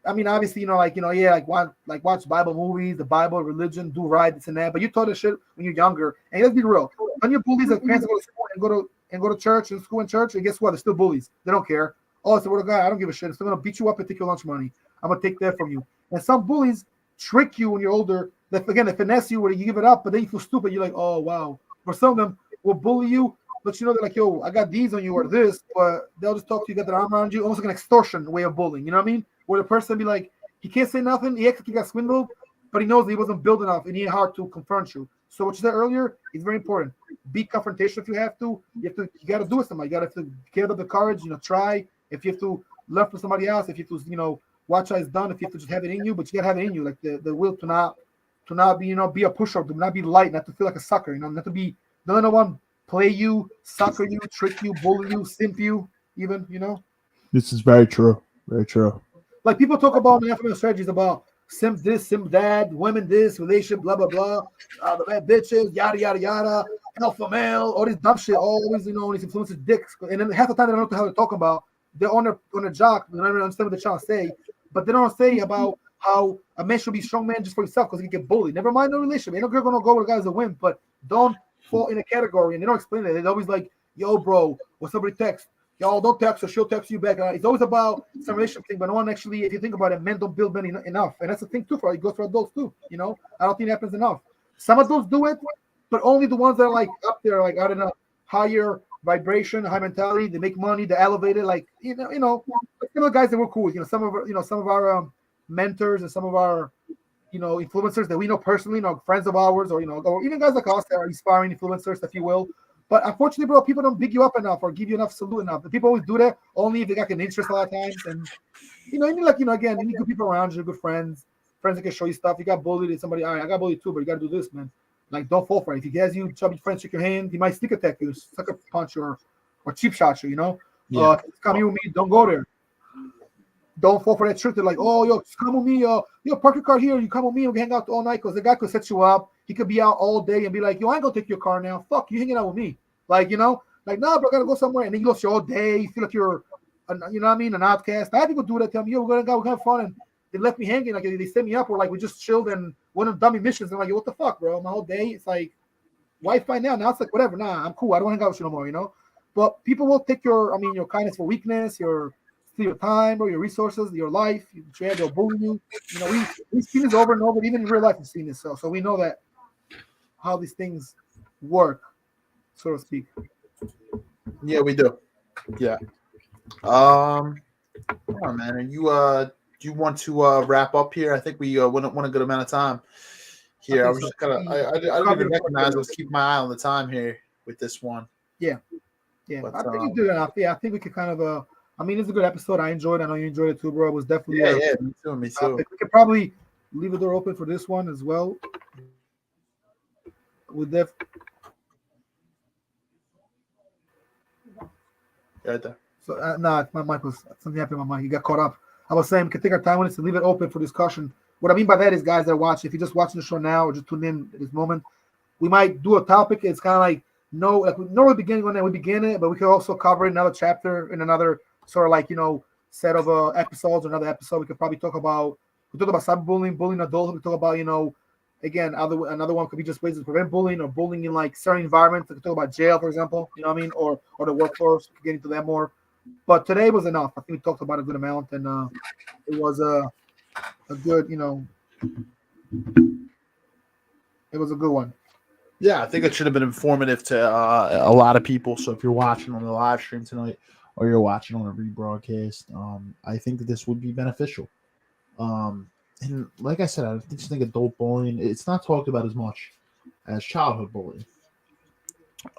obviously, watch Bible movies, the Bible, religion, do right, this and that. But you taught this shit when you're younger. And let's be real. When you're bullies, like parents go to school and go to church and school and church, and guess what? They're still bullies. They don't care. Oh, it's the word of God. I don't give a shit. I'm still gonna beat you up and take your lunch money. I'm gonna take that from you. And some bullies trick you when you're older. They finesse you where you give it up, but then you feel stupid. You're like, oh wow. Or some of them will bully you, but they're like, yo, I got these on you or this, but they'll just talk to you, got their arm around you, almost like an extortion way of bullying. You know what I mean? Where the person be like, he can't say nothing, he acts like he got swindled, but he knows that he wasn't built enough and he had hard to confront you. So what you said earlier is very important. Be confrontational if you have to. You gotta do it with somebody. You gotta have to get up the courage, try. If you have to learn from somebody else, if you have to, watch how it's done, if you have to just have it in you, but you gotta have it in you, like the will to not be, be a pushover, to not be light, not to feel like a sucker, not to be, don't let no one play you, sucker you, trick you, bully you, simp you, even, This is very true. Very true. Like people talk about in the strategies about simp this, simp that, women this, relationship, blah, blah, blah, the bad bitches, yada, yada, yada, alpha male, all this dumb shit, always, these influencers dicks. And then half the time they don't know what the hell they're talking about. They're on their jock, they don't even understand what they're trying to say, but they don't say about how a man should be a strong man just for himself because he can get bullied. Never mind the relationship. Ain't no girl gonna go with a guy as a wimp, but don't fall in a category. And they don't explain it. They're always like, yo, bro, when somebody texts, y'all don't text her, she'll text you back. It's always about some relationship thing, but no one actually, if you think about it, men don't build men enough. And that's the thing too, it goes for adults too. I don't think it happens enough. Some adults do it, but only the ones that are like up there, like I don't know, higher vibration, high mentality, they make money, they're elevated, like guys that we're cool with, some of our mentors and some of our influencers that we know personally, friends of ours, or even guys like us that are inspiring influencers, if you will. But unfortunately, bro, people don't big you up enough or give you enough salute enough. And people always do that only if they got an interest a lot of times. And you need you need good people around you, good friends that can show you stuff. You got bullied and somebody, all right, I got bullied too, but you gotta do this, man. Like, don't fall for it. If he has you, chubby friend, shake your hand, he might sneak attack you, sucker punch you, or cheap shot you, Yeah. Come here with me, don't go there. Don't fall for that trick. They're like, oh, yo, just come with me. Park your car here. You come with me and we hang out all night because the guy could set you up. He could be out all day and be like, yo, I ain't gonna take your car now. Fuck, you hanging out with me. Like, Like, nah, bro, I gotta go somewhere, and then you lost your whole day. You feel like you're, you know what I mean, an outcast. I had people do that. Tell me, yo, we're gonna have fun, and they left me hanging. Like they set me up, or like we just chilled and went on dummy missions. And I'm like, yo, what the fuck, bro? My whole day, it's like, why fight now? Now it's like, whatever. Nah, I'm cool. I don't want to hang out with you no more. You know. But people will take your kindness for weakness, your time, or your resources, your life. They'll bully you. You know, we've seen this over and over. Even in real life, we've seen this. So we know that how these things work, so to speak. Yeah, we do. Yeah. Come on, man. And do you want to wrap up here? I think we went a good amount of time here. I was just kind of I didn't even recognize. I was keeping my eye on the time here with this one. Yeah. But, I think you did enough. Yeah, I think we could kind of. I mean, it's a good episode. I enjoyed it. I know you enjoyed it too, bro. It was definitely. Me too. We could probably leave the door open for this one as well. With that. Right there. So my mic was something happened with my mic. You got caught up. I was saying we can take our time on this and leave it open for discussion. What I mean by that is, guys that are watching, if you're just watching the show now or just tuned in at this moment, we might do a topic. It's kind of like we know the beginning when we begin it, but we could also cover another chapter in another sort of like set of episodes or another episode. We could probably talk about cyberbullying, bullying adulthood. We talk about again another one could be just ways to prevent bullying or bullying in like certain environments. We could talk about jail, for example. You know what I mean, or the workforce. We could get into that more. But today was enough. I think we talked about a good amount, and it was a good, it was a good one. Yeah, I think it should have been informative to a lot of people. So if you're watching on the live stream tonight or you're watching on a rebroadcast, I think that this would be beneficial. And like I said, I just think adult bullying, it's not talked about as much as childhood bullying.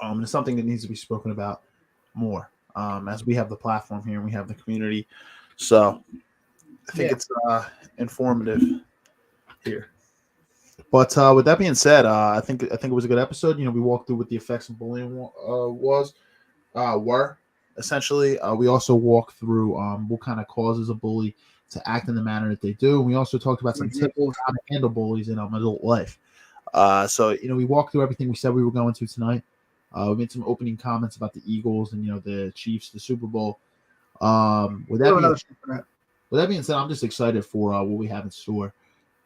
It's something that needs to be spoken about more. As we have the platform here and we have the community. So I think it's informative here. But with that being said, I think it was a good episode. We walked through what the effects of bullying were essentially. We also walked through what kind of causes a bully to act in the manner that they do. And we also talked about some tips on how to handle bullies in adult life. So we walked through everything we said we were going to tonight. We made some opening comments about the Eagles and the Chiefs, the Super Bowl. With that being said, I'm just excited for what we have in store.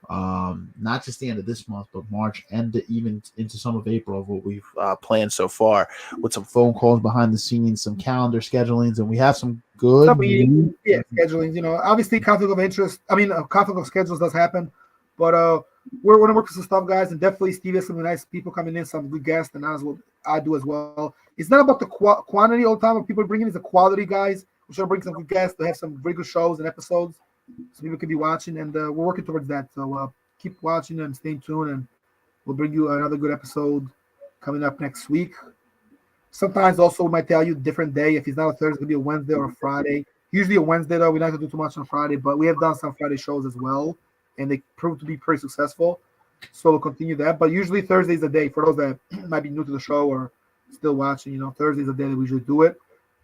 Not just the end of this month, but March and even into some of April of what we've planned so far, with some phone calls behind the scenes, some calendar schedulings, and we have some good schedulings. Obviously conflict of interest. Conflict of schedules does happen, but we're going to work with some stuff, guys, and definitely Steve has some nice people coming in, some good guests, and as well I do as well. It's not about the quantity all the time of people bringing; it's the quality, guys. We're trying to bring some good guests to have some very good shows and episodes, so people can be watching, and we're working towards that. So keep watching and stay tuned, and we'll bring you another good episode coming up next week. Sometimes also we might tell you a different day. If it's not a Thursday, it's going to be a Wednesday or a Friday. Usually a Wednesday, though. We don't have to do too much on Friday, but we have done some Friday shows as well, and they proved to be pretty successful. So we'll continue that. But usually Thursday is the day for those that might be new to the show or still watching. Thursday is the day that we usually do it.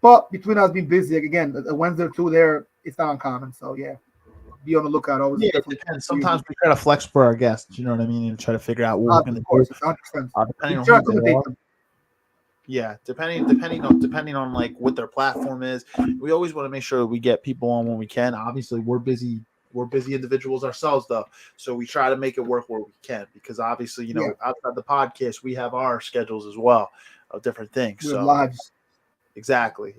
But between us being busy, again, a Wednesday or two there, it's not uncommon. So, yeah, be on the lookout. Always. Yeah, it depends. Sometimes we try to flex for our guests, you know what I mean, and try to figure out what we're going to do. Depending on who they are. Yeah, depending on like what their platform is. We always want to make sure we get people on when we can. Obviously, we're busy individuals ourselves, though, so we try to make it work where we can, because obviously, outside the podcast, we have our schedules as well of different things. We have lives. Exactly.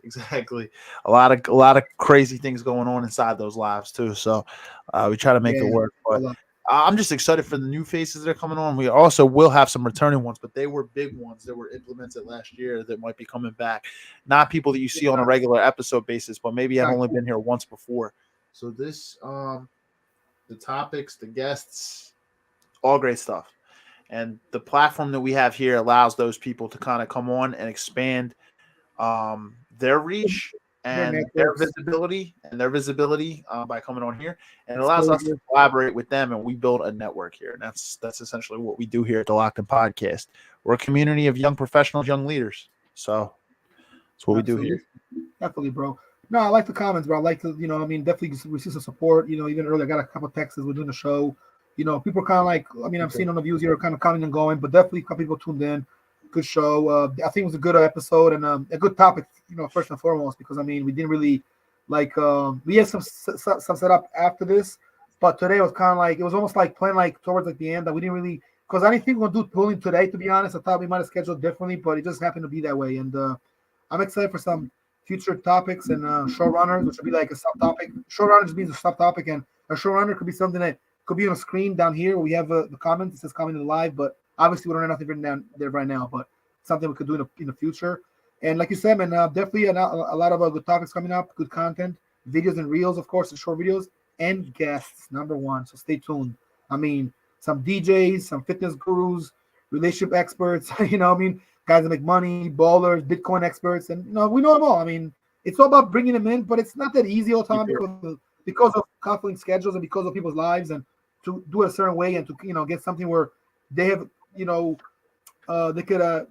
A lot of crazy things going on inside those lives too. So we try to make it work. But I'm just excited for the new faces that are coming on. We also will have some returning ones, but they were big ones that were implemented last year that might be coming back. Not people that you see on a regular episode basis, but maybe have only been here once before. So this, the topics, the guests, all great stuff. And the platform that we have here allows those people to kind of come on and expand their reach and their visibility by coming on here, and it allows us to collaborate with them, and we build a network here. And that's essentially what we do here at the Locked In Podcast. We're a community of young professionals, young leaders. So that's what we do here. Definitely, bro. No, I like the comments, bro. I like to, definitely receive some support. Even earlier, I got a couple texts. We're doing the show. People are kind of like, I'm seeing on the views here, kind of coming and going, but definitely a couple people tuned in. good show. I think it was a good episode and a good topic. First and foremost, because I mean, we didn't really we had some set up after this, but today was kind of like it was almost like playing like towards like the end that we didn't really because I didn't think we are gonna do bullying today. To be honest, I thought we might have scheduled differently, but it just happened to be that way. And I'm excited for some future topics and showrunners, which would be like a subtopic. Showrunner just means a subtopic, and a showrunner could be something that could be on a screen down here where we have the comments. It says commenting live, but obviously we don't have nothing written down there right now. But something we could do in the future. And like you said, man, definitely a lot of good topics coming up, good content, videos and reels, of course, and short videos, and guests, number one. So stay tuned. I mean, some DJs, some fitness gurus, relationship experts, guys that make money, ballers, Bitcoin experts, and we know them all. I mean, it's all about bringing them in, but it's not that easy all the time because of conflicting schedules and because of people's lives, and to do it a certain way and to get something where they have they could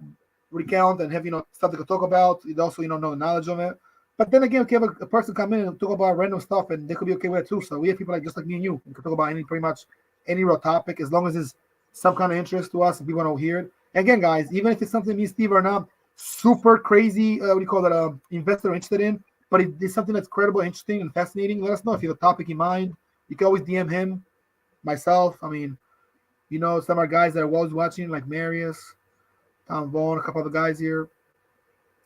recount and have stuff they could talk about. They also know the knowledge of it. But then again, we can have a person come in and talk about random stuff, and they could be okay with it too. So we have people just like me and you. We can talk about pretty much any real topic as long as it's some kind of interest to us. If we want to hear it. Again, guys, even if it's something me and Steve are not super crazy, investor interested in, but it's something that's credible, interesting, and fascinating, let us know if you have a topic in mind. You can always DM him, myself. I mean, some of our guys that are always watching, like Marius, Tom Vaughn, a couple other guys here.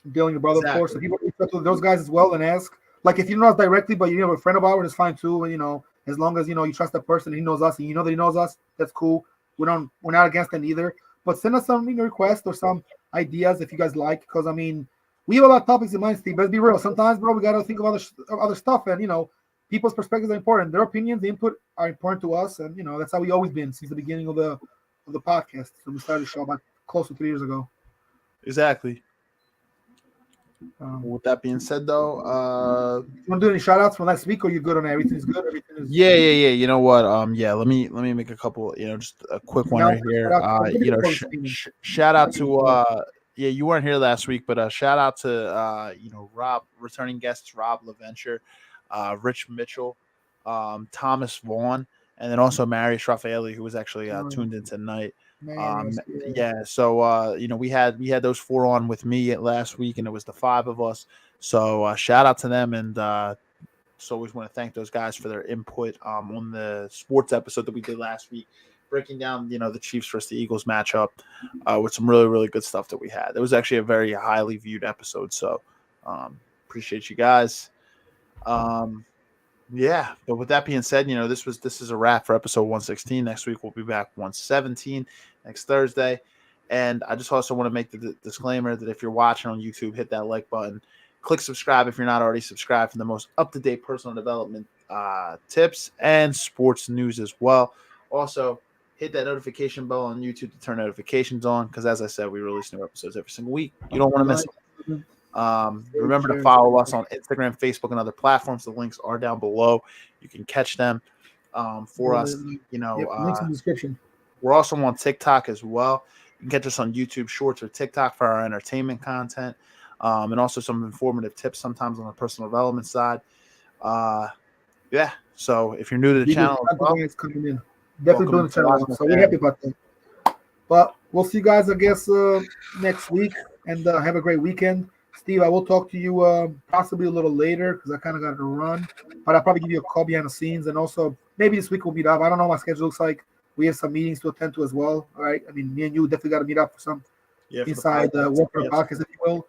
Dylan, your brother, of course. If you reach out to those guys as well and ask, like if you know us directly, but you have a friend of ours, it's fine too. And as long as you trust that person, and he knows us, and that he knows us, that's cool. We're not against that either. But send us some requests or some ideas if you guys like, because I mean, we have a lot of topics in mind, Steve. But let's be real. Sometimes, bro, we gotta think of other stuff, and people's perspectives are important. Their opinions, the input are important to us, and that's how we always been since the beginning of the podcast. So we started the show about close to 3 years ago. Exactly. With that being said, though, you want to do any shout outs from last week, or you good on everything? Is good. Everything is yeah. You know what? Let me make a couple. Just a quick one right here. Shout out to you weren't here last week, but shout out to Rob, returning guests Rob LaVenture, Rich Mitchell, Thomas Vaughn, and then also Marius Raffaelli, who was actually tuned in tonight. So we had those 4 on with me last week, and it was the 5 of us. So shout out to them, and so always want to thank those guys for their input on the sports episode that we did last week, breaking down the Chiefs versus the Eagles matchup with some really, really good stuff that we had. It was actually a very highly viewed episode, so appreciate you guys. Yeah, but with that being said, this is a wrap for episode 116. Next week we'll be back 117 next Thursday. And I just also want to make the disclaimer that if you're watching on YouTube, hit that like button, click subscribe if you're not already subscribed for the most up-to-date personal development tips and sports news as well. Also, hit that notification bell on YouTube to turn notifications on, because as I said, we release new episodes every single week. You don't want to miss them. Remember to follow us on Instagram, Facebook, and other platforms. The links are down below. You can catch them for us. links in the description. We're also on TikTok as well. You can catch us on YouTube Shorts or TikTok for our entertainment content, and also some informative tips sometimes on the personal development side. So if you're new to the channel, coming in. Definitely doing the channel, so we're happy about that. But we'll see you guys, I guess, next week, and have a great weekend. Steve, I will talk to you possibly a little later because I kind of got to run. But I'll probably give you a call behind the scenes. And also, maybe this week we'll meet up. I don't know what my schedule looks like. We have some meetings to attend to as well. All right. I mean, me and you definitely got to meet up for some inside work for the podcast, if you will.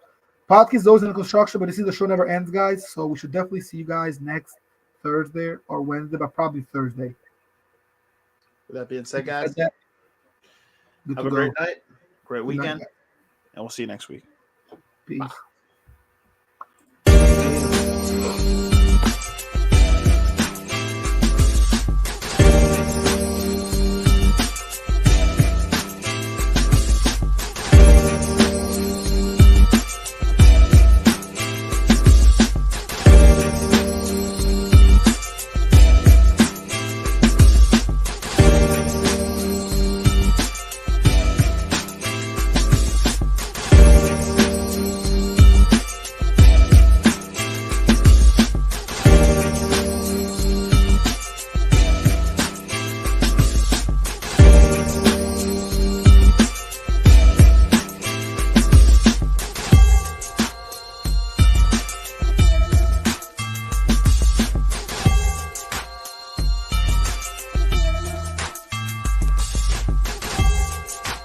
Podcast is always in construction, but this is the show never ends, guys. So we should definitely see you guys next Thursday or Wednesday, but probably Thursday. With that being said, guys, have a great night, great weekend, and we'll see you next week. Peace. Bye.